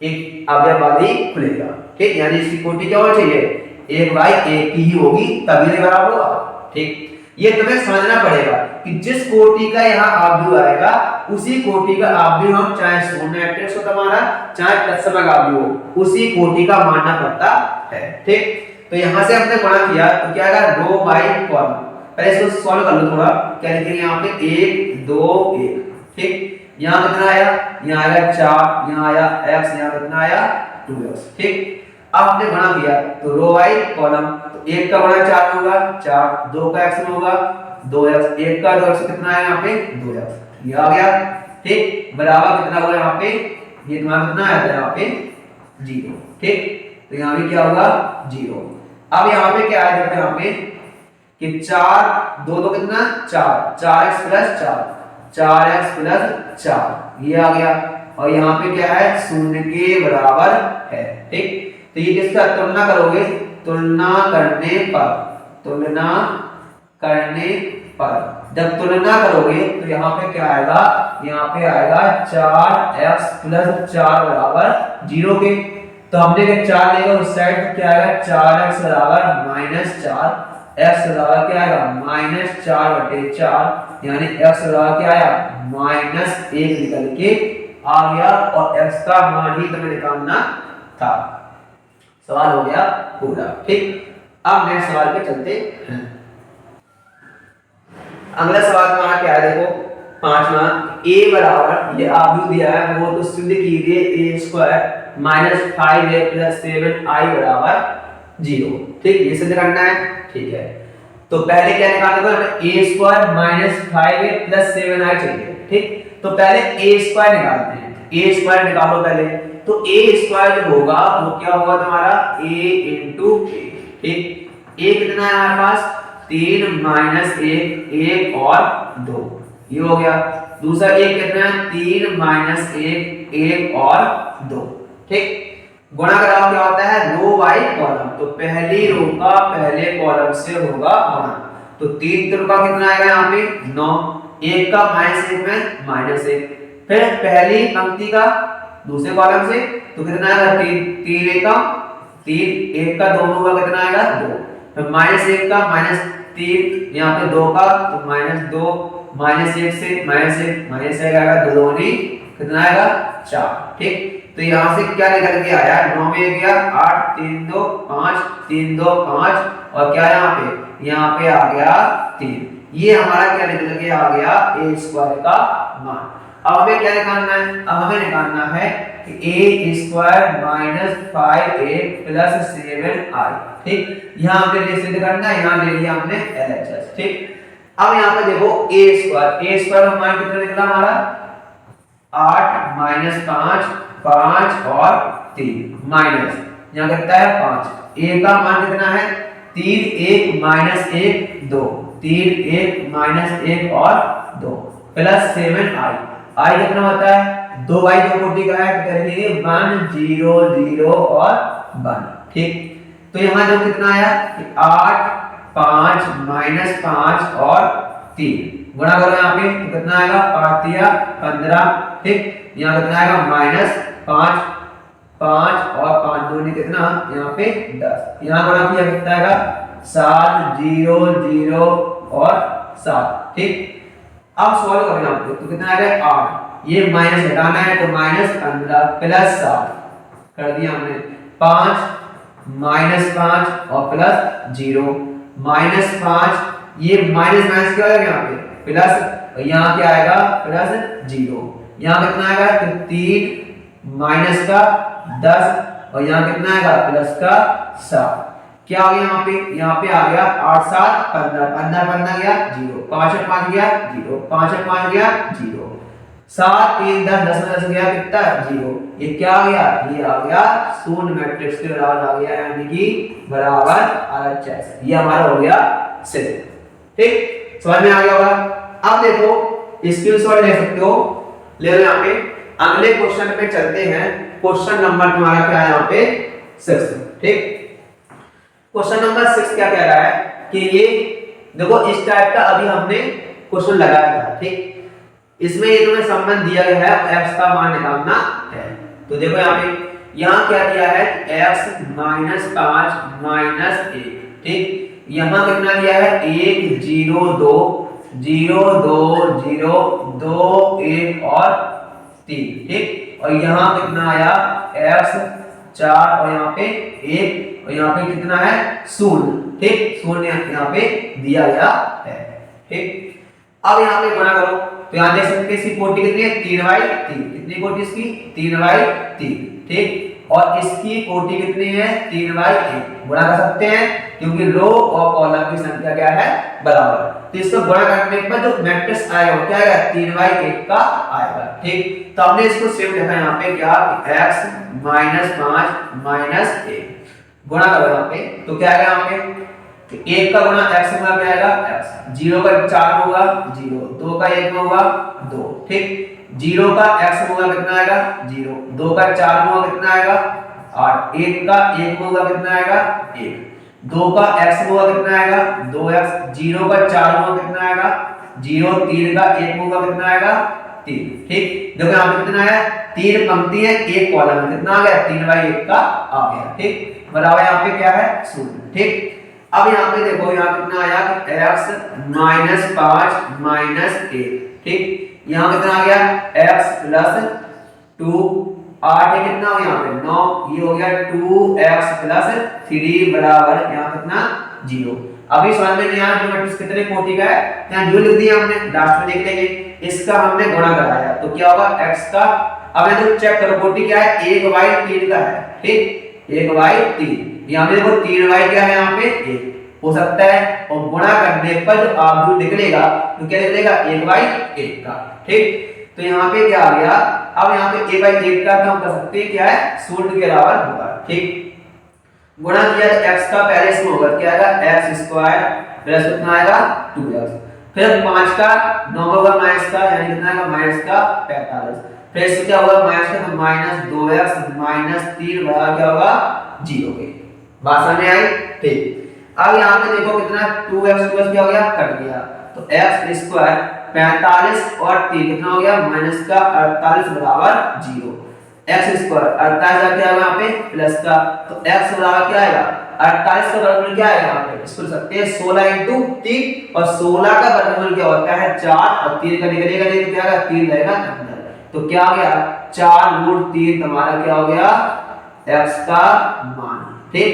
एक अवयव वाली खुलेगा, ठीक। यानी इसकी कोटि क्या होनी चाहिए 1/1 की ही होगी तभी बराबर होगा, ठीक। ये तुम्हें समझना पड़ेगा कि जिस कोटि का यहाँ अवयव आएगा उसी कोटि का अवयव हम चाहे शून्य मैट्रिक्स हो तुम्हारा चाहे तत्समक अवयव हो उसी कोटि का मानना पड़ता है, ठीक। तो यहाँ से हमने गुणा किया तो क्या आएगा रो बाई कॉलम। पहले इसको सॉल्व कर लो थोड़ा, क्या लिखेंगे यहाँ पे 1 2 1, ठीक। यहाँ कितना आया, यहाँ आया 4, यहाँ आया x, यहाँ कितना आया 2x, ठीक। अब हमने गुणा किया तो रो बाई कॉलम, तो 1 का गुणा 4 होगा 4, 2 का x में होगा 2x, 1 का 2x कितना है यहाँ पे 2x, ये आ गया, ठीक। बराबर कितना होगा यहाँ पे, ये तुम्हारा कितना आया था यहाँ पे 0, ठीक। तो यहाँ भी क्या होगा 0। अब यहाँ पे क्या है देखो यहाँ पे कि 4 2 2 कितना 4, 4x + 4, 4x + 4 ये आ गया, और यहाँ पे क्या है शून्य के बराबर है, ठीक। तो ये किसका तुलना करोगे, तुलना करने पर जब तुलना करोगे तो यहाँ पे क्या आएगा, यहाँ पे आएगा 4x + 4 बराबर 0 के। तो हमने क्या 4 लेगा उस साइड तो क्या आएगा 4x बराबर -4, x बराबर क्या आएगा -4/4, यानी x बराबर क्या आया -1 निकल के आ गया, और x का मान ही तुम्हें निकालना था। सवाल हो गया पूरा, ठीक। अब नेक्स्ट सवाल पे चलते हैं। अगला सवाल हमारा क्या है देखो 5वां, a बराबर ये अवयव दिया है वो तो सिद्ध कीजिए a² - 5a + 7i बराबर 0, ठीक। ये सिद्ध करना है, ठीक है। तो पहले क्या निकालना है, a² - 5a + 7i चाहिए, ठीक। तो पहले a² निकालते हैं, a² निकालो पहले, तो a² जो होगा वो क्या होगा तुम्हारा a × a, ठीक। a कितना है हमारे पास 3 - 1 1 और 2, ये हो गया। दूसरा एक कितना है 3 माइनस 1 1 और 2। ठीक, गुणा कराओ क्या होता है रो बाई कॉलम, तो पहली रो का पहले कॉलम से होगा गुणा, तो 3 3 का कितना आएगा यहाँ पे 9, 1 का -1 में -1, फिर पहली पंक्ति का दूसरे कॉलम से तो कितना आएगा 3 3 1 का 3, 1 का 2 होगा कितना आएगा 2, फिर -1 का -3 यहाँ पे 2 का तो -2 -1 से -1 आएगा 2 दूनी कितना आएगा 4। ठीक, तो यहाँ से क्या निकल के आया 9 में गया 8 3 2 5 3 2 5 और क्या यहाँ पे आ गया 3। ये हमारा क्या निकल के आ गया a स्क्वायर का मान। अब हमें क्या निकालना है, अब हमें निकालना है कि a square minus 5a plus 7i। ठीक, यहाँ हमने ले सिद्ध करना है, यहाँ ले लिया हमने LHS। ठीक, अब यहाँ पे देखो a स्क्वायर हमारा कितना निकला हमारा 8 माइनस 5 और 3 माइनस यहाँ कितना है 5, a का मान कितना है 3 1 माइनस 1 2 3 1 माइनस 1 और 2 प्लस 7i। i कितना होता है 2 बाई 2 कोटि का है तो करेंगे 1 0 0 और 1। ठीक, तो यहाँ जो कितना आया 8 5 माइनस 5 और 3 गुणा करो यहाँ पे तो कितना आएगा 5 दिया 15। ठीक, यहाँ कितना आएगा -5 5 और 5 दूनी कितना यहाँ पे 10, यहाँ गुणा किया कितना आएगा 7 0 0 और 7। ठीक, अब सॉल्व करना आपको तो कितना आएगा 8, ये माइनस हटाना है तो -15 प्लस 7 कर दिया हमने 5 -5 और प्लस 0 -5, ये माइनस माइनस क्या आएगा यहाँ पे प्लस, यहाँ क्या आएगा प्लस 0, यहाँ कितना आएगा तो 3 माइनस का 10 और यहाँ कितना आएगा प्लस का 7। क्या आ गया यहाँ पे आ गया 8 7 15 15 15 गया 0, 5 5 गया 0, 5 5 गया 0, 7 3 10 10 10 गया कितना 0। ये क्या आ गया, ये आ गया शून्य मैट्रिक्स के बराबर आ गया, यानी कि बराबर RHS। ये हमारा हो गया सिद्ध। ठीक, समझ में आ गया होगा। अब देखो स्क्रीनशॉट ले सकते हो, ले लो यहाँ पे। अगले क्वेश्चन पे चलते हैं। क्वेश्चन नंबर तुम्हारा क्या है यहाँ पे 6। ठीक, क्वेश्चन नंबर 6 क्या कह रहा है कि ये देखो इस टाइप का अभी हमने क्वेश्चन लगाया था। ठीक, इसमें ये तुम्हें संबंध दिया गया है x का मान निकालना है। तो देखो यहाँ क्या दिया है x -5 -1। ठीक, यहाँ कितना दिया है 1 0 2 0 2 0 2 1 और 3। ठीक, और यहाँ कितना आया x 4 और यहाँ पे 1 और यहाँ पे कितना है 0। ठीक, 0 यहाँ पे दिया गया है। ठीक, अब यहाँ पे गुणा करो तो यहाँ देख सकते हैं इसकी कोटि कितनी है 3/3। कितनी कोटि इसकी 3/3। ठीक, और इसकी कोटि कितनी है 3/1। गुणा कर सकते हैं क्योंकि रो और कॉलम की संख्या क्या है बराबर। तो इसको गुणा करने पर जो मैट्रिक्स आएगा वो क्या आएगा 3/1 का आएगा। ठीक, तो हमने इसको सेम लिखा यहाँ पे क्या x -5 -1 गुणा करो यहाँ पे तो क्या आएगा यहाँ पे 1 का गुणा x होगा क्या आएगा x, 0 का 4 होगा 0, 2 का 1 होगा 2। ठीक, 0 का x होगा कितना आएगा 0, 2 का 4 होगा कितना आएगा 8, 1 का 1 होगा कितना आएगा 1, 2 का x होगा कितना आएगा 2x, 0 का 4 होगा कितना आएगा 0, 3 का 1 होगा कितना आएगा 3। ठीक, देखो यहाँ पे कितना आया 3 पंक्ति है 1 कॉलम है, कितना आ गया 3/1 का आ गया। ठीक, बराबर यहाँ पे क्या है 0। ठीक, अब यहाँ पे देखो यहाँ कितना आया x -5 -1। ठीक, यहाँ कितना आ गया x + 2 8 है कितना हो यहाँ पे 9, ये हो गया 2x + 3 बराबर यहाँ कितना 0। अभी समझ में यहाँ जो मैट्रिक्स कितने कोटि का है यहाँ जो लिख दिया हमने, लास्ट में देख लेंगे। इसका हमने गुणा कराया तो क्या होगा x का, अब ये तो चेक करो कोटि क्या है 1/3 का है। ठीक, 1/3 यहाँ पे देखो 3 क्या है यहाँ पे 1 हो सकता है, और गुणा करने पर जो आव्यूह निकलेगा तो क्या निकलेगा 1/1 का। ठीक, तो यहाँ पे क्या आ गया, अब यहाँ पे 1/1 का हम कर सकते हैं क्या है 0 के बराबर होगा। ठीक, गुणा किया x का पहले इसमें होगा क्या आएगा x² प्लस कितना आएगा 2x, फिर 5 का 9 का होगा माइनस का, यानी कितना आएगा माइनस का 45। फिर इससे क्या होगा माइनस का, तो माइनस 2x माइनस 3 बराबर क्या होगा 0 के। बात समझ में आई? ठीक। अब यहाँ पे देखो कितना 2x क्या हो गया कट गया, तो x स्क्वायर 45 और 3 कितना हो गया माइनस का 48 बराबर 0। x स्क्वायर 48 क्या होगा यहाँ पे प्लस का, तो x बराबर क्या आएगा 48 का वर्गमूल क्या आएगा यहाँ पे इसको लिख सकते हैं 16 इंटू 3, और 16 का वर्गमूल क्या होता है 4, और 3 का निकलेगा नहीं तो क्या आएगा 3 रहेगा अंदर, तो क्या हो गया 4 रूट 3 तुम्हारा क्या हो गया x का मान। ठीक,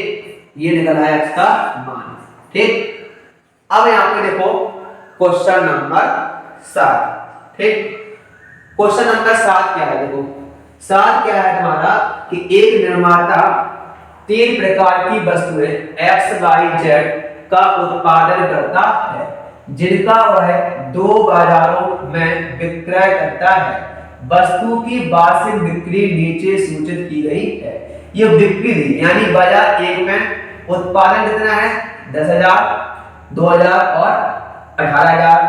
ये निकला है x का मान। ठीक, अब यहाँ पे देखो क्वेश्चन नंबर 7। ठीक, क्वेश्चन नंबर 7 क्या है, देखो 7 क्या है तुम्हारा कि एक निर्माता 3 प्रकार की वस्तुएं x y z का उत्पादन करता है, जिनका वह 2 बाजारों में विक्रय करता है। वस्तु की वार्षिक बिक्री नीचे सूचित की गई है। ये बिक्री यानी बाजार एक में उत्पादन कितना है 10,000, 2,000 और 18,000।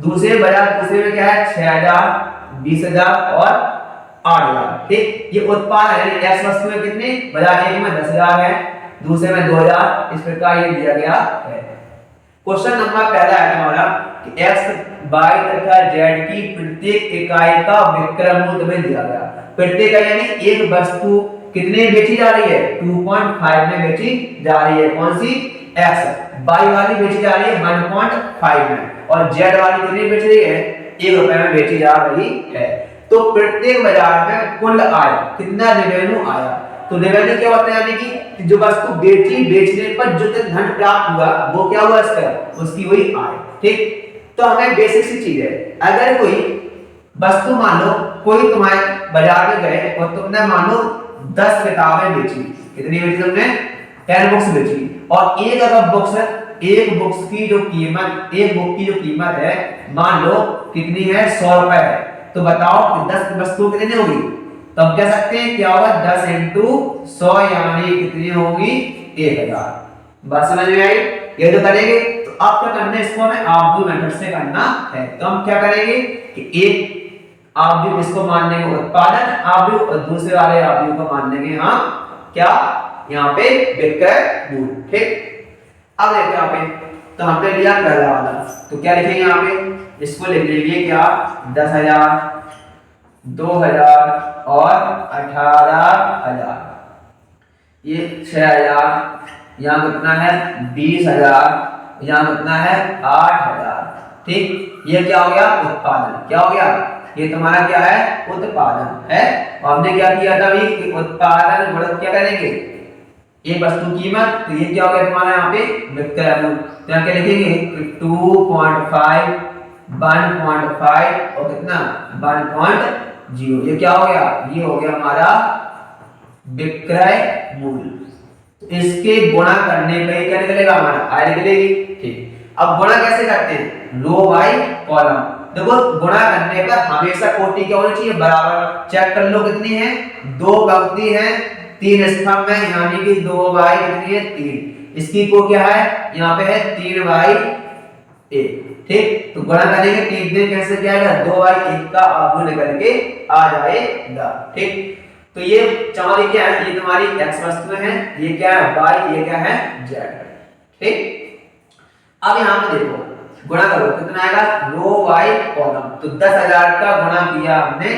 दूसरे बाजार दूसरे में क्या है 6,000, 20,000 और 8,000। ठीक, ये उत्पादन यानी x वस्तु में कितने बाजार एक में 10,000 है, दूसरे में 2,000, इस प्रकार ये दिया गया है। क्वेश्चन नंबर पहला है हमारा कि x y तथा z की प्रत्येक इकाई का विक्रय मूल्य तुम्हें दिया गया। प्रत्येक यानी एक वस्तु कितने बेची जा रही है 2.5 में बेची जा रही है, कौन सी x, y वाली बेची जा रही है 1.5 में, और z वाली कितनी बेच रही है 1 रुपए में बेची जा रही है। तो प्रत्येक बाजार में कुल आय कितना रेवेन्यू आया, तो रेवेन्यू क्या होता है यानी कि जो वस्तु बेची बेचने पर जो धन प्राप्त हुआ वो क्या हुआ इसका उसकी वही आय। ठीक, तो हमें बेसिक सी चीज है, अगर कोई वस्तु मान लो कोई तुम्हारे बाजार में गए और तुमने मान लो 10 किताबें बेची, कितनी बेची तुमने 10 बुक्स बेची, और एक बुक्स की जो कीमत एक बुक की जो कीमत है मान लो कितनी है 100 रुपए है, तो बताओ कि 10 वस्तु कितनी होगी, तो हम कह सकते हैं क्या होगा 10 इंटू 100 यानी कितनी होगी 1000। बात समझ में आई? ये जो करेंगे तो अब क्या करना है इसको हमें आव्यूह मेथड से करना है। तो हम क्या करेंगे कि एक आव्यूह इसको मान लेंगे उत्पादन आव्यूह और दूसरे वाले आव्यूह को मान लेंगे हम क्या यहाँ पे विक्रय मूल्य। ठीक, अब देखो यहाँ पे तो हमने लिया पहला वाला, तो क्या लिखेंगे यहाँ पे इसको लिख लीजिए क्या 10,000, 2,000 और 18,000, ये 6,000, यहाँ कितना है 20,000, यहाँ कितना है 8,000। ठीक, ये क्या हो गया उत्पादन, क्या हो गया ये तुम्हारा क्या है उत्पादन है। और हमने क्या किया था अभी कि उत्पादन गुणित क्या करेंगे एक वस्तु कीमत, तो ये क्या हो गया तुम्हारा यहाँ पे विक्रय मूल्य, तो यहाँ क्या लिखेंगे 2.5, 1.5 और कितना 1.0, ये क्या हो गया ये हो गया हमारा विक्रय मूल्य। तो इसके गुणा करने पे क्या निकलेगा हमारा आय निकलेगी। ठीक, अब गुणा कैसे करते हैं रो बाई कॉलम, देखो गुणा करने पर हमेशा कोटि क्या होनी चाहिए बराबर। चेक कर लो कितनी है 2 पंक्ति है 3 स्तंभ है, यानी कि 2 बाई कितनी है 3, इसकी को क्या है यहाँ पे है 3 बाई 1। ठीक, तो गुणा करेंगे 3 दिन कैसे क्या आएगा 2 बाई 1 का आव्यूह निकल के आ जाएगा। ठीक, तो ये चार क्या है ये तुम्हारी x वस्तु है, ये क्या है y, ये क्या है z। ठीक, अब यहाँ पे देखो गुणा करो कितना आएगा रो बाई कॉलम, तो 10,000 का गुणा किया हमने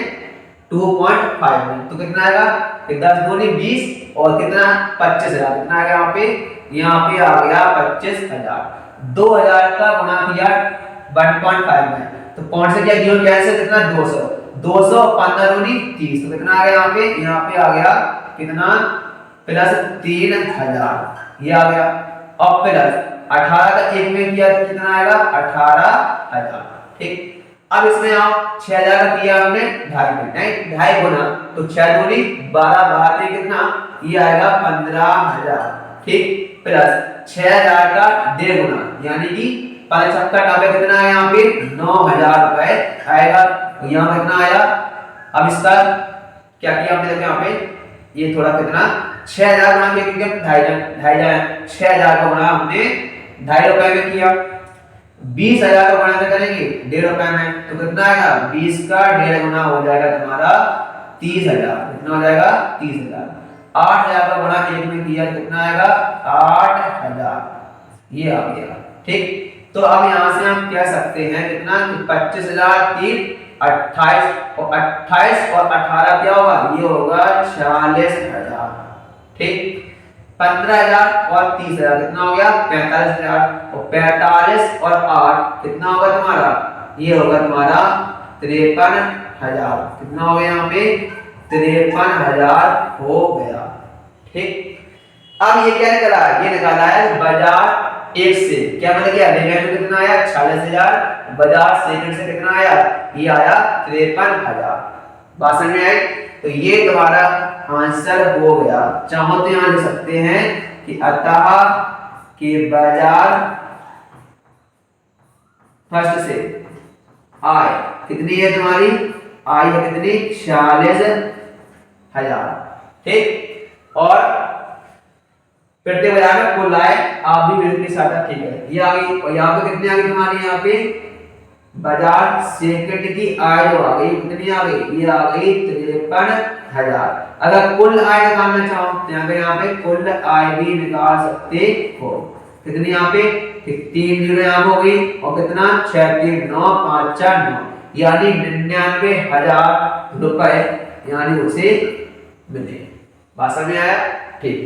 2.5 में, तो कितना आएगा 10 दूनी 20 और कितना 25,000, कितना आएगा यहाँ पे आ गया 25,000। 2,000 का गुणा किया 1.5 में, तो पॉइंट से क्या गिवन कैंसिल कितना 200, 200 15 दूनी 30, तो कितना आ गया यहाँ पे आ गया कितना प्लस 3,000 ये आ गया, और प्लस 18 का एक में किया तो कितना आएगा 18,000। ठीक, अब इसमें आप 6,000 का किया हमने 2.5 गुना, तो 6 दूनी 12, 12 में कितना ये आएगा 15,000। ठीक, प्लस 6,000 का 1.5 गुना यानी कि 5 छक्का 90 कितना है यहाँ पे 9,000 रुपए आएगा, यहाँ कितना आया। अब इसका क्या किया हमने देखो यहाँ पे ये थोड़ा कितना 6,000 गुना किया 2,500 6,000 का गुना हमने 2.5 रुपए में किया। 20,000 का गुणा करेंगे 1.5 रुपए में, तो कितना आएगा 20 का 1.5 गुना हो जाएगा तुम्हारा 30,000। कितना हो जाएगा 30,000। 8,000 का गुणा 1 में किया तो कितना आएगा 8,000, ये आ गया। ठीक, तो अब यहां से हम कह सकते हैं कितना कि 25,000 3 28 और 28 और 18 क्या होगा, ये होगा 40,000। ठीक, 15,000 और 30,000 कितना हो गया 45,000 और 45 और 8 कितना होगा तुम्हारा, ये होगा तुम्हारा 53,000। कितना हो गया यहाँ पे 53,000 हो गया। ठीक, अब ये क्या निकला, ये निकाला है बाजार एक से, क्या बन गया नेगेटिव कितना आया 46,000, बाजार सेकंड से कितना आया, ये आया 53,000। बात समझ में आई? तो ये तुम्हारा आंसर हो गया। चाहो तो यहां लिख सकते हैं कि अतः कि बाजार फर्स्ट से आय कितनी है तुम्हारी, आय है कितनी 46,000। ठीक, और प्रत्येक बाजार में कुल आय आप भी बिल्कुल के साथ, ठीक है ये आ गई। और यहाँ पे कितनी आ गई तुम्हारी, यहाँ पे बाजार सेकंड की आय जो आ गई कितनी आ गई, ये आ गई 53,000। अगर कुल आय निकालना चाहो तो यहाँ पे कुल आय भी निकाल सकते हो। कितनी यहाँ पे 3 जीरो यहाँ हो गई और कितना 6 3 9 5 4 9, यानी 99,000 रुपए यानी उसे मिले। बात समझ में आया? ठीक,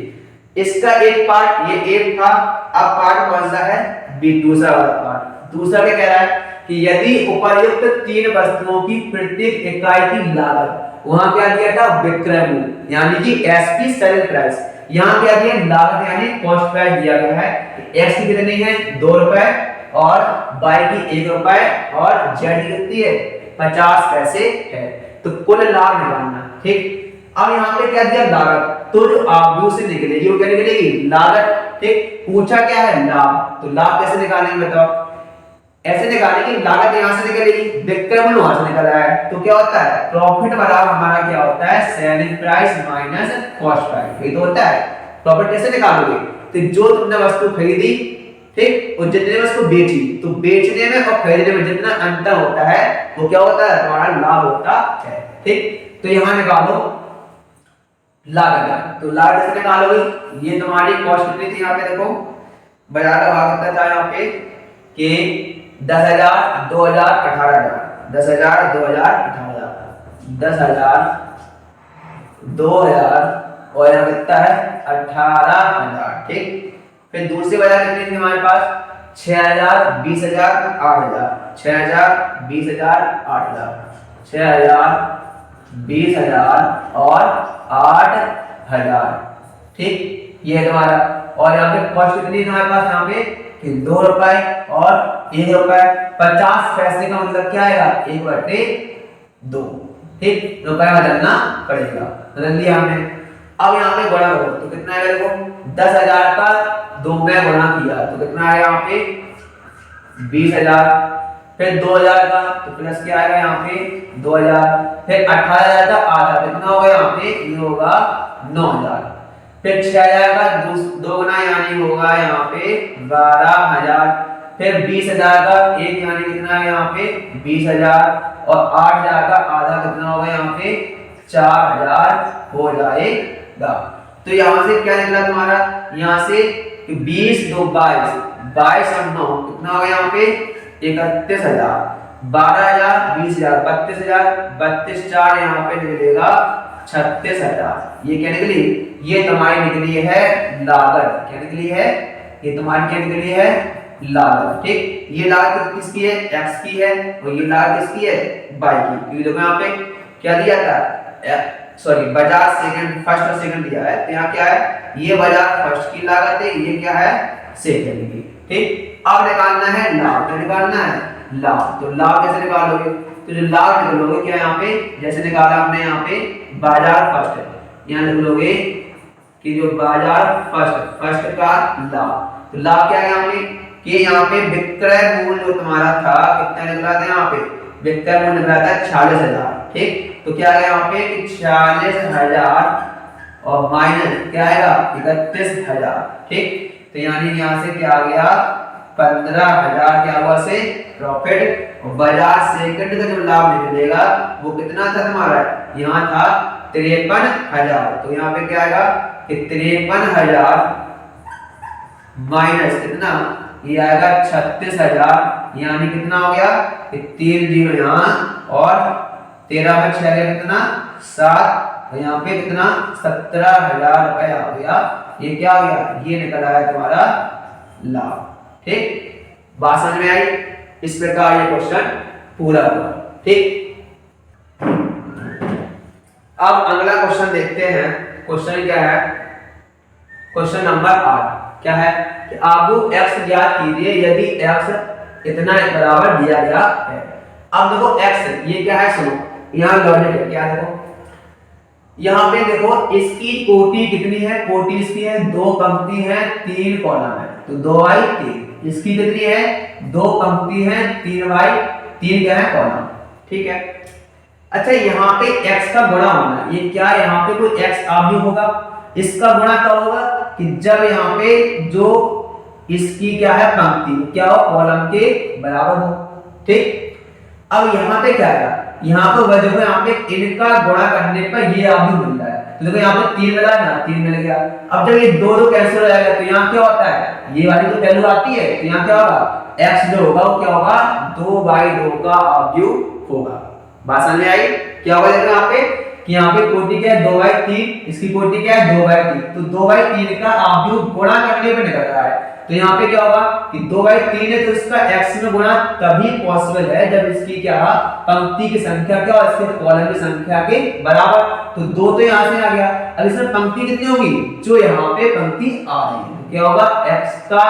इसका एक पार्ट ये एक था। अब पार्ट कौन सा है, बी, दूसरा वाला पार्ट। दूसरा क्या कह रहा है कि यदि उपर्युक्त 3 वस्तुओं की प्रत्येक इकाई की लागत, वहां क्या दिया था विक्रय मूल्य यानी कि एसपी सेलिंग प्राइस, यहां क्या दिया लागत यानी कॉस्ट प्राइस दिया गया है। एक्स की कितनी है 2 रुपए और वाई की 1 रुपए और जेड की कितनी है 50 पैसे है। तो कुल लाभ निकालना। ठीक, अब यहाँ पे क्या दिया लागत, तो जो आव्यूह से निकलेगी वो क्या निकलेगी लागत। ठीक, पूछा क्या है लाभ, तो लाभ कैसे निकालेंगे बताओ, ऐसे निकालेंगे लागत यहां से निकलेगी, विक्रय मूल्य वहां से निकल रहा है, तो क्या होता है प्रॉफिट बराबर हमारा क्या होता है selling price minus cost price, ये तो होता है। प्रॉफिट कैसे निकालोगे, तो जो तुमने वस्तु खरीदी, ठीक, और जितने में उसको बेची, तो बेचने में और खरीदने में जितना अंतर होता है वो क्या होता है तुम्हारा लाभ होता है। ठीक, तो यहां निकालो लागत, तो लागत कैसे निकालोगे, ये तुम्हारी कॉस्ट कितनी थी यहाँ पे देखो, बाजार का भाव कितना था यहाँ पे कि 10,000 2,000 18,000, 10,000 2,000 18,000, 10,000 2,000 और यहाँ कितना है 18,000। ठीक, फिर दूसरी बाजार कितनी थी हमारे पास 6,000 20,000 8,000, 6,000 20,000 8,000, 6,000 20,000 और 8,000। ठीक, ये तुम्हारा, और यहाँ पे कॉस्ट कितनी है हमारे पास यहाँ पे कि 2 रुपए और 1 रुपए 50 पैसे का मतलब क्या आएगा 1/2। ठीक, रुपए बदलना पड़ेगा, बदल दिया हमने। अब यहाँ पे गुणा करो तो कितना आएगा देखो 10,000 का 2 में गुणा किया तो कितना आएगा यहाँ पे 20,000, फिर 2,000 का तो प्लस क्या आएगा यहाँ पे 2,000, फिर 18,000 का आधा कितना होगा यहाँ पे ये होगा 9,000, फिर 6,000 का 2 गुना यानी होगा यहाँ पे 12,000, फिर 20,000 का 1 यानी कितना है यहाँ पे 20,000 और 8,000 का आधा कितना होगा यहाँ पे 4,000 हो जाएगा। तो यहाँ से क्या निकला तुम्हारा, यहाँ से 20 2 22, 22 और 9 कितना होगा यहाँ पे 31,000, 12,000 20,000 32,000, 32 4 यहाँ पे निकलेगा 36,000। ये क्या निकली, ये तुम्हारी निकली है लागत। क्या निकली है, ये तुम्हारी क्या निकली है लागत। ठीक, ये लागत किसकी है x की है और ये लागत किसकी है y की। ये देखो यहाँ पे क्या दिया था, सॉरी बाजार सेकंड फर्स्ट और सेकंड दिया है, तो यहाँ क्या है ये बाजार फर्स्ट की लागत है, ये क्या है सेकंड की। ठीक, अब निकालना है लाभ, क्या निकालना है लाभ। तो लाभ कैसे निकालोगे, तो जो लाभ निकालोगे क्या यहाँ पे जैसे निकाला हमने यहाँ पे बाजार फर्स्ट है, यहाँ लिख लोगे कि जो बाजार फर्स्ट का लाभ, तो लाभ क्या है यहाँ पे कि यहाँ पे विक्रय मूल्य जो तुम्हारा था कितना निकला था यहाँ पे विक्रय मूल्य निकला था 46,000। ठीक, तो क्या आएगा यहाँ पे 46,000 और माइनस क्या आएगा 31,000। ठीक, तो यानी यहाँ से क्या आ गया 15,000 क्या हुआ से प्रॉफिट। और बजाज सेकंड का जो लाभ निकलेगा वो कितना था तुम्हारा, यहाँ था 53,000। तो यहाँ पे क्या आएगा कि 53,000 माइनस कितना, ये आएगा 36,000, यानी कितना हो गया कि 3 जीरो यहाँ और 13 में 6 गया कितना 7, और यहाँ पे कितना 17,000 रुपए आ गया। ये क्या हो गया, ये निकल आया तुम्हारा लाभ। ठीक, बात समझ में आई। इस प्रकार ये क्वेश्चन पूरा हुआ। ठीक, अब अगला क्वेश्चन देखते हैं। क्वेश्चन क्या है, क्वेश्चन नंबर 8 क्या है कि आप x ज्ञात कीजिए यदि x इतना बराबर दिया गया है। अब देखो x ये क्या है, सुनो यहाँ लॉजिक है क्या, देखो यहाँ पे देखो इसकी कोटि कितनी है, कोटि इसकी है 2 पंक्ति है 3 कॉलम है, तो 2/3। इसकी कितनी है 2 पंक्ति है 3/3 क्या है कॉलम। ठीक है, अच्छा यहाँ पे x का गुणा होना, ये क्या यहाँ पे कोई x आव्यूह होगा, इसका गुणा कब होगा कि जब यहाँ पे जो इसकी क्या है पंक्ति क्या हो कॉलम के बराबर हो। ठीक, अब यहाँ पे क्या है, यहाँ पे वह देखो यहाँ पे इनका गुणा करने पर ये आव्यूह मिल रहा है, तो देखो यहाँ पे 3 मिला ना, 3 मिल गया। अब जब ये दो कैंसिल हो जाएगा तो यहाँ क्या होता है, ये वाली तो वैल्यू आती है, तो यहाँ क्या होगा x जो होगा वो क्या होगा 2/2 का आव्यूह होगा। बात समझ में आई। क्या होगा देखो यहाँ पे कि यहाँ पे कोटि क्या है 2/3, इसकी कोटि क्या है 2/3, तो 2/3 का आव्यूह गुणा करने पे निकल रहा है। तो यहाँ पे क्या होगा कि 2/3 है तो इसका x में गुणा तभी पॉसिबल है जब इसकी क्या पंक्ति की संख्या क्या और इसके कॉलम की संख्या के बराबर। तो 2 तो यहाँ से आ गया, अब इसमें पंक्ति कितनी होगी, जो यहाँ पे पंक्ति आ रही है, तो क्या होगा x का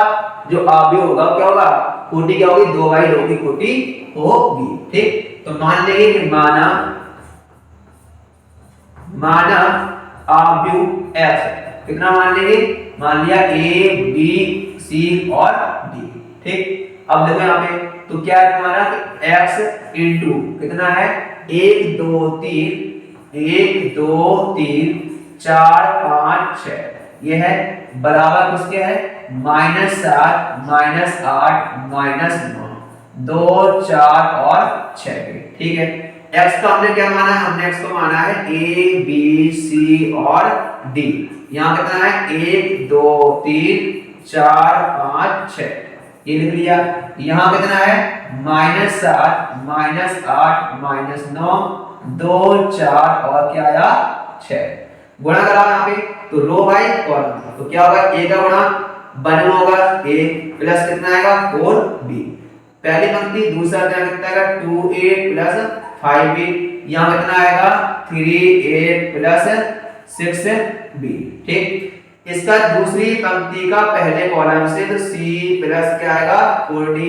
जो आव्यूह होगा क्या होगा, कोटि क्या होगी 2/2 की कोटि होगी। ठीक, तो मान लेंगे कि माना आव्यूह x कितना मान लेंगे, मान लिया a b c और d। ठीक, अब देखो यहाँ पे तो क्या है तुम्हारा x इंटू कितना है 1 2 3 1 2 3 4 5 6, ये है बराबर किसके है -7 -8 -9 2 4 और 6 के। ठीक है, x का हमने क्या माना है, हमने x को माना है a b c और d। यहाँ कितना है 1 2 3 4 5 6, ये लिख लिया। यहाँ कितना है -7 -8 -9 2 4 और क्या आया 6, गुणा करा यहाँ पे तो रो बाई कॉलम, तो क्या होगा a का गुणा 1 होगा a प्लस कितना आएगा 4b, पहली पंक्ति दूसरा कितना आएगा 2a प्लस 5b, यहाँ कितना आएगा 3a प्लस 6b। ठीक, इसका दूसरी पंक्ति का पहले कॉलम से तो c प्लस क्या आएगा 4d,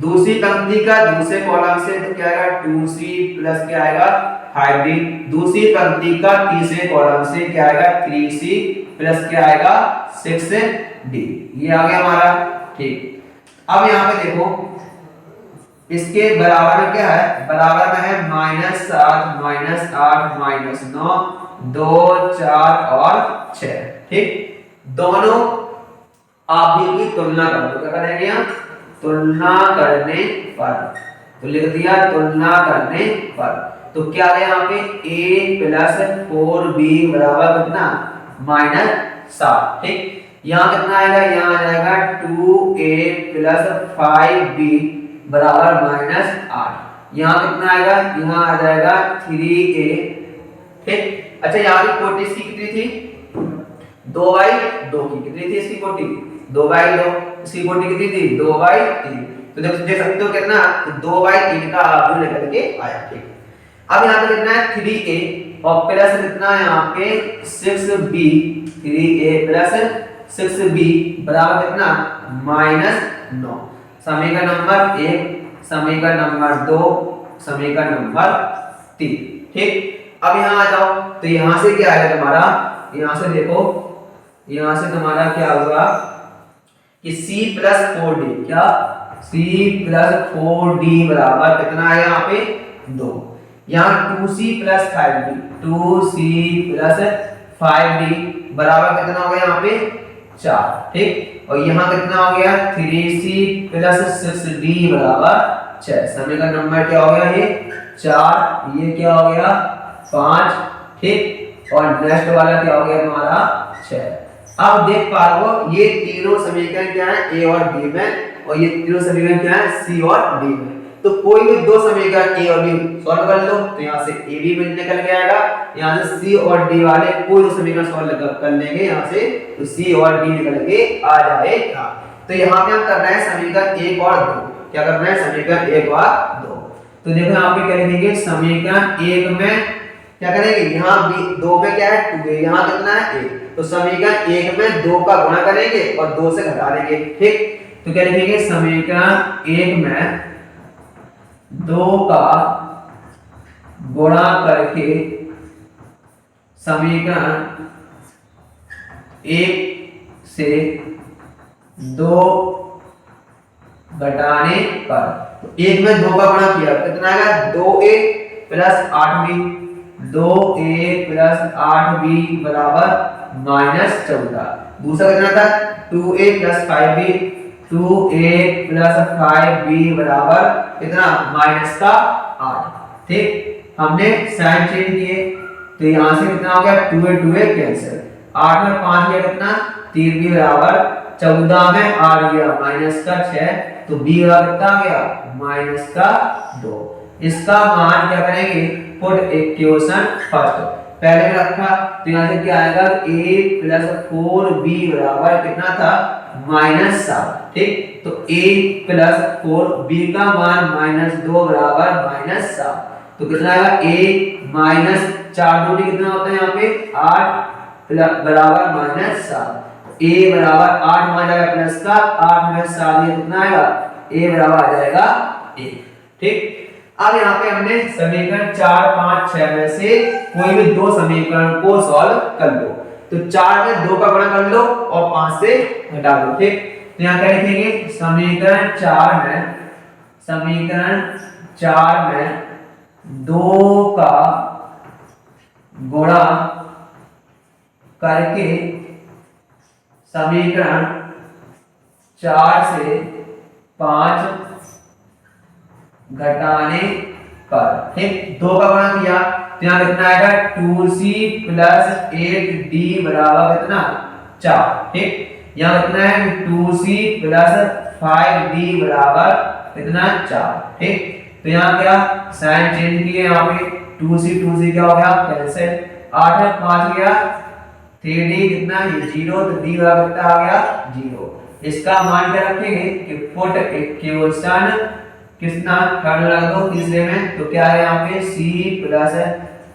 दूसरी पंक्ति का दूसरे कॉलम से तो क्या आएगा 2c प्लस क्या आएगा 5d, दूसरी पंक्ति का तीसरे कॉलम से क्या आएगा 3c प्लस क्या आएगा 6d, ये आ गया हमारा। ठीक, अब यहाँ पे देखो इसके बराबर में क्या है, बराबर में है -7 -8 -9 2 4 और 6। ठीक, दोनों आव्यूह की तुलना करो, तो क्या करेंगे हम तुलना करने पर, तो लिख दिया तुलना करने पर, तो क्या है यहाँ पे a प्लस 4b बराबर कितना -7। ठीक, यहाँ कितना आएगा, यहाँ आ जाएगा 2a प्लस 5b बराबर -8, यहाँ कितना आएगा, यहाँ आ जाएगा 3a। ठीक, अच्छा यहाँ की कोटि इसकी कितनी थी 2/2 की, कितनी थी इसकी कोटि 2/2, इसकी कोटि कितनी थी 2/3, तो देख सकते हो कितना 2/3 का आव्यूह निकल के आया। ठीक, अब यहाँ पे कितना है 3a और प्लस कितना है यहाँ पे 6b, 3a प्लस 6b बराबर कितना -9। समीकरण नंबर 1, समीकरण नंबर 2, समीकरण नंबर 3। ठीक, अब यहाँ आ जाओ तो यहाँ से क्या आएगा तुम्हारा, यहाँ से देखो यहाँ से तुम्हारा क्या होगा कि c प्लस 4d, क्या c प्लस 4d बराबर कितना है यहाँ पे 2, यहाँ 2c plus 5d, 2c plus 5d बराबर कितना होगा यहाँ पे 4, ठीक। और यहाँ कितना हो गया 3c प्लस 6d बराबर 6। समीकरण नंबर क्या हो गया ये 4, ये क्या हो गया 5, ठीक। और नेक्स्ट वाला क्या हो गया तुम्हारा 6। अब देख पा रहे हो ये तीनों समीकरण क्या है ए और बी में, और ये तीनों समीकरण क्या है सी और डी में। तो कोई भी दो समीकरण ए और बी सॉल्व कर लो तो यहाँ से ए बी निकल के आएगा, यहाँ से सी और डी वाले कोई दो समीकरण सॉल्व कर लेंगे यहाँ से तो सी और डी निकल के आ जाएगा। तो यहाँ पे हम कर रहे हैं समीकरण 1 और 2। क्या कर रहे हैं समीकरण 1 और 2। तो देखो यहाँ पे क्या लिखेंगे समीकरण 1 में क्या करेंगे यहाँ 2 में क्या है 2 है, यहाँ कितना है 1, तो समीकरण 1 में 2 का गुणा करेंगे और 2 से घटा देंगे, ठीक। तो क्या लिखेंगे समीकरण 1 में 2 का गुणा करके समीकरण 1 से 2 घटाने पर, तो 1 में 2 का गुणा किया कितना आएगा 2a plus 8b, 2a plus 8b बराबर -14। दूसरा कितना था 2a plus 5b, 2a plus 5b बराबर कितना -8, ठीक। हमने साइन चेंज किए तो यहाँ से कितना हो गया 2a कैंसिल, 8 में 5 गया कितना 3b बराबर 14 में 8 गया -6, तो b बराबर कितना आ गया -2। इसका मान क्या करेंगे पुट इक्वेशन फर्स्ट पहले में रखा तो यहाँ से क्या आएगा a प्लस 4b बराबर कितना था -7, ठीक। तो a प्लस 4b का मान -2 बराबर -7, तो कितना आएगा a -4 दूनी कितना होता है यहाँ पे 8 बराबर -7, a बराबर 8 मान जाएगा प्लस का 8 में 7 ये कितना आएगा a बराबर आ जाएगा 1, ठीक। अब यहाँ पे हमने समीकरण 4, 5, 6 में से कोई भी दो समीकरण को सॉल्व कर लो। तो 4 में 2 का गुणा कर लो और 5 से घटा दो, ठीक। तो यहाँ क्या लिखेंगे समीकरण 4 में 2 का गुणा करके समीकरण 4 से 5 घटाने पर, ठीक। 2 का गुणा किया तो यहाँ कितना आएगा 2c प्लस 8d बराबर कितना 4, ठीक। यहाँ कितना है 2c प्लस 5d बराबर कितना 4, ठीक। तो यहाँ क्या साइन चेंज किए यहाँ पे 2c क्या हो गया कैंसिल, 8 में 5 गया 3d कितना है 0, तो d बराबर कितना आ गया 0। इसका मान क्या रखेंगे कि पुट इक्वेशन कितना थर्ड लगा दो तीसरे में, तो क्या है यहाँ पे c प्लस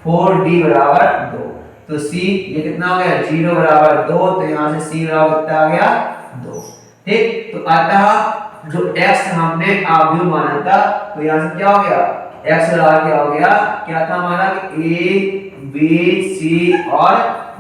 4d बराबर 2, तो c ये कितना हो गया 0 बराबर 2, तो यहाँ से c बराबर कितना आ गया 2, ठीक। तो अतः जो x हमने आव्यूह माना था तो यहाँ से क्या हो गया x बराबर क्या हो गया क्या था हमारा कि a b c और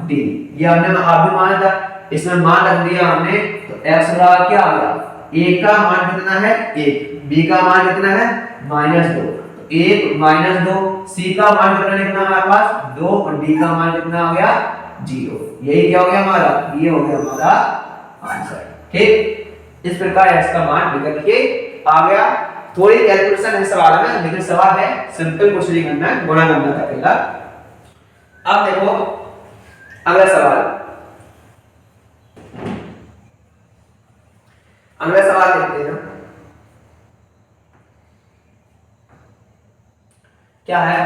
d, ये हमने आव्यूह माना था, इसमें मान रख दिया हमने, तो x बराबर क्या आ गया a का मान कितना है 1, b का मान कितना है -2, तो 1 -2, c का मान कितना लिखना हमारे पास 2 और d का मान कितना हो गया 0। यही क्या हो गया हमारा ये हो गया हमारा आंसर, ठीक। इस प्रकार x का मान निकल के आ गया। थोड़ी कैलकुलेशन है सवाल में, लेकिन सवाल है सिंपल, कुछ नहीं करना है, गुणा करना था पहला। अब देखो अगला सवाल, अगला सवाल देखते हैं क्या है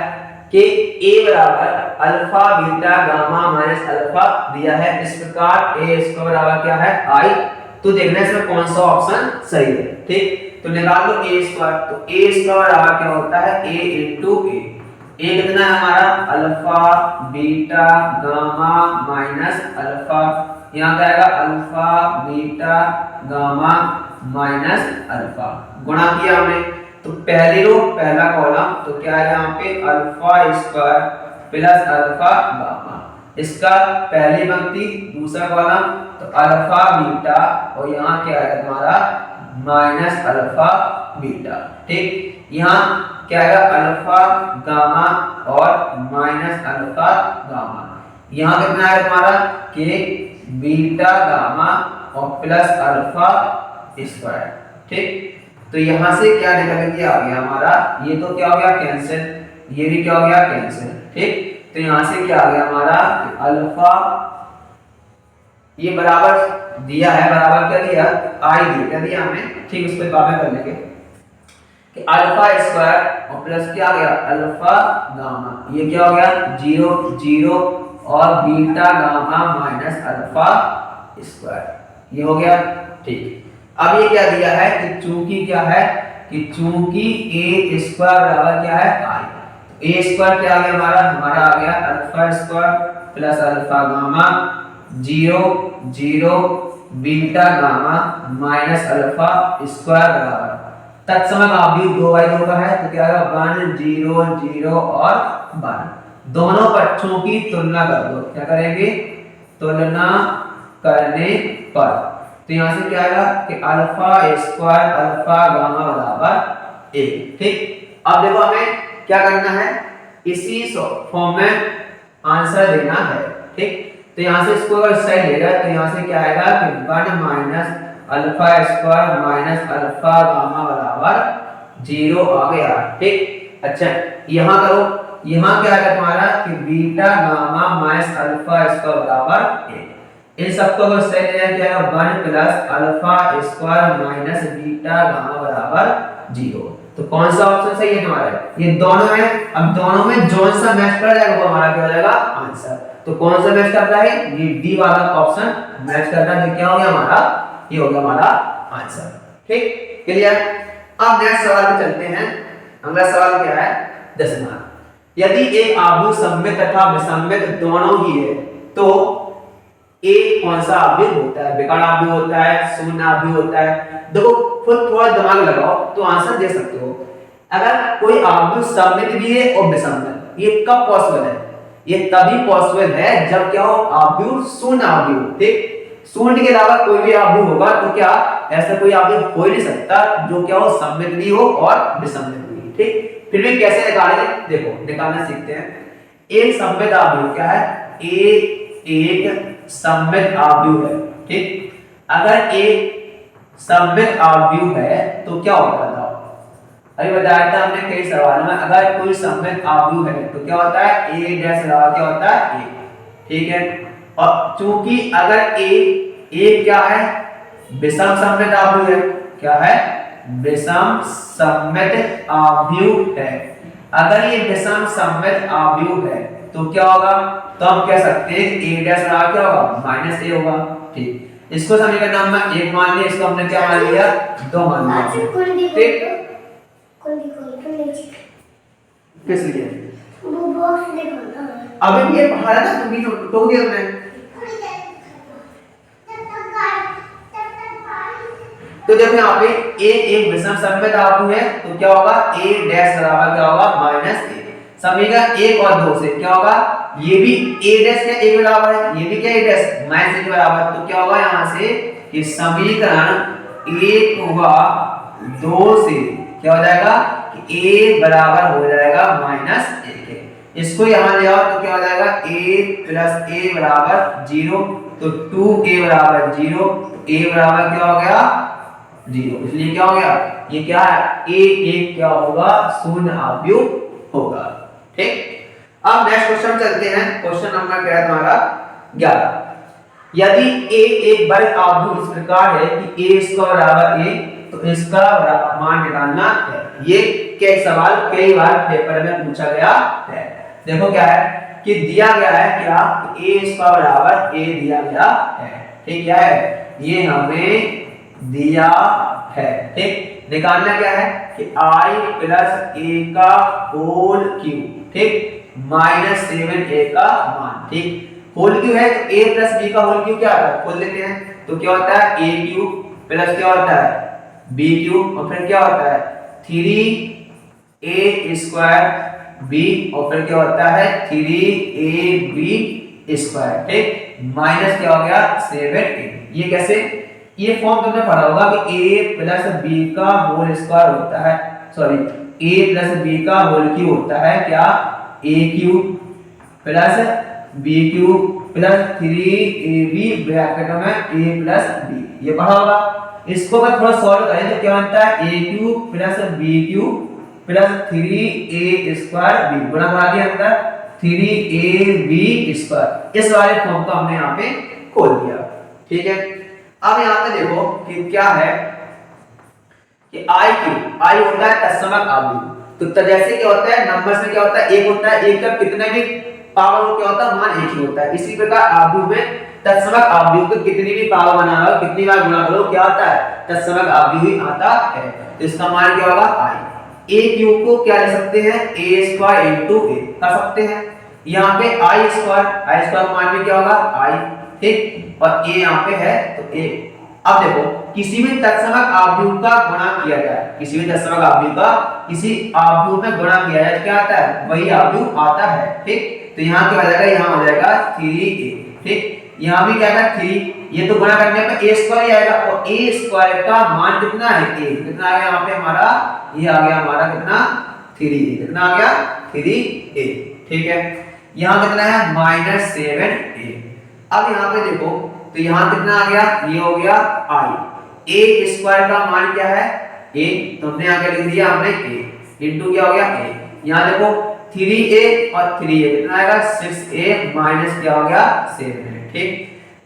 कि a बराबर alpha beta gamma minus alpha दिया है, इस प्रकार a इसका बराबर क्या है i। तो देखना है इसमें कौन सा ऑप्शन सही है, ठीक। तो निकाल लो a स्क्वायर, तो a स्क्वायर बराबर क्या होता है a into a, a कितना है हमारा alpha beta gamma minus alpha, यहाँ क्या आएगा alpha beta gamma minus alpha, गुणा किया हमने तो पहली रो पहला कॉलम, तो क्या है यहाँ पे alpha square plus alpha gamma, इसका पहली पंक्ति दूसरा कॉलम तो अल्फा बीटा, और यहाँ क्या है तुम्हारा माइनस अल्फा बीटा, ठीक। यहाँ क्या है अल्फा गामा और माइनस अल्फा गामा, यहाँ कितना है तुम्हारा कि बीटा गामा और प्लस अल्फा स्क्वायर। ठीक, तो यहां से क्या निकल के आ गया हमारा, ये तो क्या हो गया कैंसिल, ये भी क्या हो गया कैंसिल। ठीक, तो यहां से क्या आ गया हमारा अल्फा, ये बराबर दिया है, बराबर क्या दिया आई दिया, क्या दिया हमने। ठीक, उस पर बाद में कर लेंगे कि अल्फा स्क्वायर और प्लस क्या आ गया अल्फा गामा, ये क्या हो गया 0 0 और beta gamma minus alpha square, ये हो गया। ठीक, अब ये क्या दिया है कि चूंकि क्या है कि चूंकि ए स्क्वायर बराबर क्या है आई, तो ए स्क्वायर क्या आ गया हमारा आ गया alpha square plus alpha gamma 0 0 beta gamma minus alpha square बराबर तत्समक आव्यूह 2/2 का है, तो क्या होगा 1 0 0 और 1। दोनों पक्षों की तुलना कर दो, क्या करेंगे तुलना करने पर, तो यहां से क्या आएगा कि अल्फा स्क्वायर अल्फा गामा बराबर 1। ठीक, अब देखो हमें क्या करना है, इसी फॉर्म में आंसर देना है। ठीक, तो यहां से इसको अगर साइड ले जाए तो यहां से क्या आएगा कि 1 minus alpha square minus alpha gamma बराबर 0 आ गया। ठीक, अच्छा यहां करो, यहां क्या आएगा तुम्हारा कि beta gamma minus alpha square बराबर 1। इन सबको अगर सेट किया क्या है 1 plus alpha square minus beta gamma बराबर 0। तो कौन सा ऑप्शन सही है तुम्हारा, ये दोनों है। अब दोनों में जो सा मैच कर जाएगा वो हमारा क्या हो जाएगा आंसर। तो कौन सा मैच करता है, ये डी वाला ऑप्शन मैच करता है, तो क्या हो गया हमारा, ये हो गया हमारा आंसर। ठीक, क्लियर। अब नेक्स्ट सवाल पे चलते हैं। अगला सवाल क्या है 10वां, यदि एक आव्यूह सममित तथा विसम्मित दोनों ही है तो एक कौन सा आव्यूह होता है, विकर्ण आव्यूह होता है, शून्य आव्यूह होता है। देखो खुद थोड़ा दिमाग लगाओ तो आंसर दे सकते हो। अगर कोई आव्यूह सममित भी है और विसम्मित, ये कब पॉसिबल है, ये तभी पॉसिबल है जब क्या हो आव्यूह शून्य आव्यूह। ठीक, शून्य के अलावा कोई भी आव्यूह होगा तो क्या ऐसा कोई आव्यूह हो ही नहीं सकता जो क्या हो सममित भी हो और विसम्मित भी। ठीक, फिर भी कैसे निकालेंगे, देखो निकालना सीखते हैं। एक सममित आव्यूह क्या है, एक सममित आव्यूह है। ठीक, अगर एक सममित आव्यूह है तो क्या होता है, अभी बताया था हमने कई सवालों में, अगर कोई सममित आव्यूह है तो क्या होता है a डैश बराबर क्या होता है a। ठीक है, और चूंकि अगर a क्या है विषम सममित आव्यूह है, क्या है विषम सममित आव्यूह है। अगर ये विषम सममित आव्यूह है तो क्या होगा, तो हम कह सकते हैं कि a डैश बराबर क्या होगा माइनस a होगा। ठीक, इसको समीकरण नंबर 1 मान लिया, इसको हमने क्या मान लिया 2 मान लिया। ठीक, किस लिए वो बॉक्स देखो ना, अभी भी ये पढ़ा था तुम भी टोक दिया तुमने। तो देखो यहाँ पे एक विषम सममित आव्यूह है तो क्या होगा a डैश बराबर क्या होगा माइनस a। समीकरण 1 और 2 से क्या होगा, ये भी a डैश क्या a बराबर है, ये भी क्या a डैश माइनस a के बराबर, तो क्या होगा यहाँ से कि समीकरण 1 हुआ 2 से क्या हो जाएगा कि a बराबर हो जाएगा माइनस a के। इसको यहाँ ले आओ तो क्या हो जाएगा a प्लस a बराबर 0, तो 2a बराबर 0, a बराबर क्या हो गया 0, इसलिए क्या हो गया ये क्या है a एक क्या होगा शून्य आव्यूह होगा। ठीक, अब नेक्स्ट क्वेश्चन चलते हैं। क्वेश्चन नंबर क्या है तुम्हारा 11, यदि a एक वर्ग आव्यूह इस प्रकार है कि a स्क्वायर बराबर a तो इसका मान निकालना है। ये के सवाल कई बार पेपर में पूछा गया है। देखो क्या है कि दिया गया है क्या a स्क्वायर बराबर a दिया गया है। ठीक, क्या है ये हमें दिया है। ठीक, निकालना क्या है कि i प्लस a का होल क्यूब, ठीक माइनस 7a का मान। ठीक, होल क्यूब है तो a प्लस b का होल क्यूब क्या आता है, खोल लेते हैं तो क्या होता है a क्यूब प्लस क्या होता है b क्यूब और फिर क्या होता है 3a स्क्वायर b और फिर क्या होता है 3ab स्क्वायर। ठीक, माइनस क्या हो गया 7a। ये कैसे, ये फॉर्म तुमने पढ़ा होगा कि a प्लस b का होल स्क्वायर होता है, सॉरी a प्लस b का होल क्यूब होता है क्या a cube plus b cube plus 3ab bracket में a प्लस b, ये पढ़ा होगा। इसको अगर थोड़ा सॉल्व करें तो क्या बनता है a cube plus b cube plus 3a square b, गुणा करा दिया अंदर 3ab स्क्वायर, इस वाले फॉर्म को हमने यहाँ पे खोल दिया। ठीक है, अब यहाँ पे देखो कि क्या है कि i क्यूब, i होता है तत्समक अवयव, तो जैसे क्या होता है नंबर्स में क्या होता है एक होता है, एक का कितने भी पावर क्या होता है मान एक ही होता है। इसी प्रकार अवयव में तत्समक अवयव को कितनी भी पावर बनाना हो, कितनी बार गुणा करो क्या आता है तत्समक अवयव ही आता है। तो इसका मान क्या होगा i। a क्यूब को क्या ले सकते हैं a स्क्वायर इनटू a कर सकते हैं। यहाँ पे i स्क्वायर का मान भी क्या होगा i, ठीक, और a यहाँ पे है तो a। अब देखो किसी भी तत्समक अवयव का गुणा किया जाए, किसी भी तत्समक अवयव का किसी अवयव में गुणा किया जाए क्या आता है वही अवयव आता है। ठीक, तो यहाँ क्या हो जाएगा, यहाँ हो जाएगा 3a। ठीक, यहाँ भी क्या आएगा 3, ये तो गुणा करने पे a स्क्वायर ही आएगा, और a स्क्वायर का मान कितना है a, कितना आ गया यहाँ पे हमारा, ये आ गया हमारा कितना 3a, कितना आ गया 3a। ठीक है, यहाँ कितना है -7a। अब यहाँ पे देखो तो यहाँ कितना आ गया, ये हो गया i, a स्क्वायर का मान क्या है a, तो हमने आगे लिख दिया हमने a इनटू क्या हो गया a। यहाँ देखो 3a और 3a कितना आएगा 6a माइनस क्या हो गया 7। ठीक,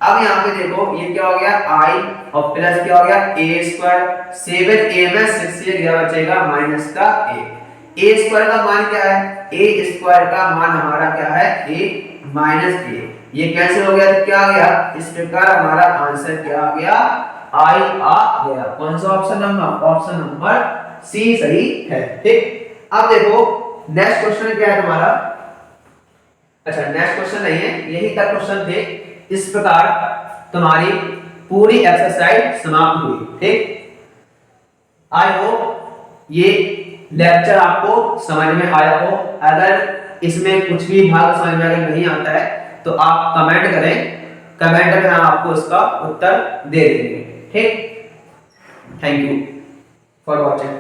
अब यहाँ पे देखो ये क्या हो गया i और प्लस क्या हो गया a स्क्वायर, 7a में 6a गया बचेगा माइनस का a स्क्वायर का मान क्या है a स्क्वायर का मान हमारा क्या है a माइनस a, ये कैंसिल हो गया तो क्या आ गया, इस प्रकार हमारा आंसर क्या आ गया i आ गया। कौन सा option number, option number C सही है। ठीक, अब देखो नेक्स्ट क्वेश्चन क्या है तुम्हारा, अच्छा नेक्स्ट क्वेश्चन नहीं है, यही तक क्वेश्चन थे। इस प्रकार तुम्हारी पूरी एक्सरसाइज समाप्त हुई। ठीक, आई होप ये लेक्चर आपको समझ में आया हो। अगर इसमें कुछ भी भाग समझ में अगर नहीं आता है तो आप कमेंट करें, कमेंट में हम आपको इसका उत्तर दे देंगे। ठीक, थैंक यू फॉर वॉचिंग।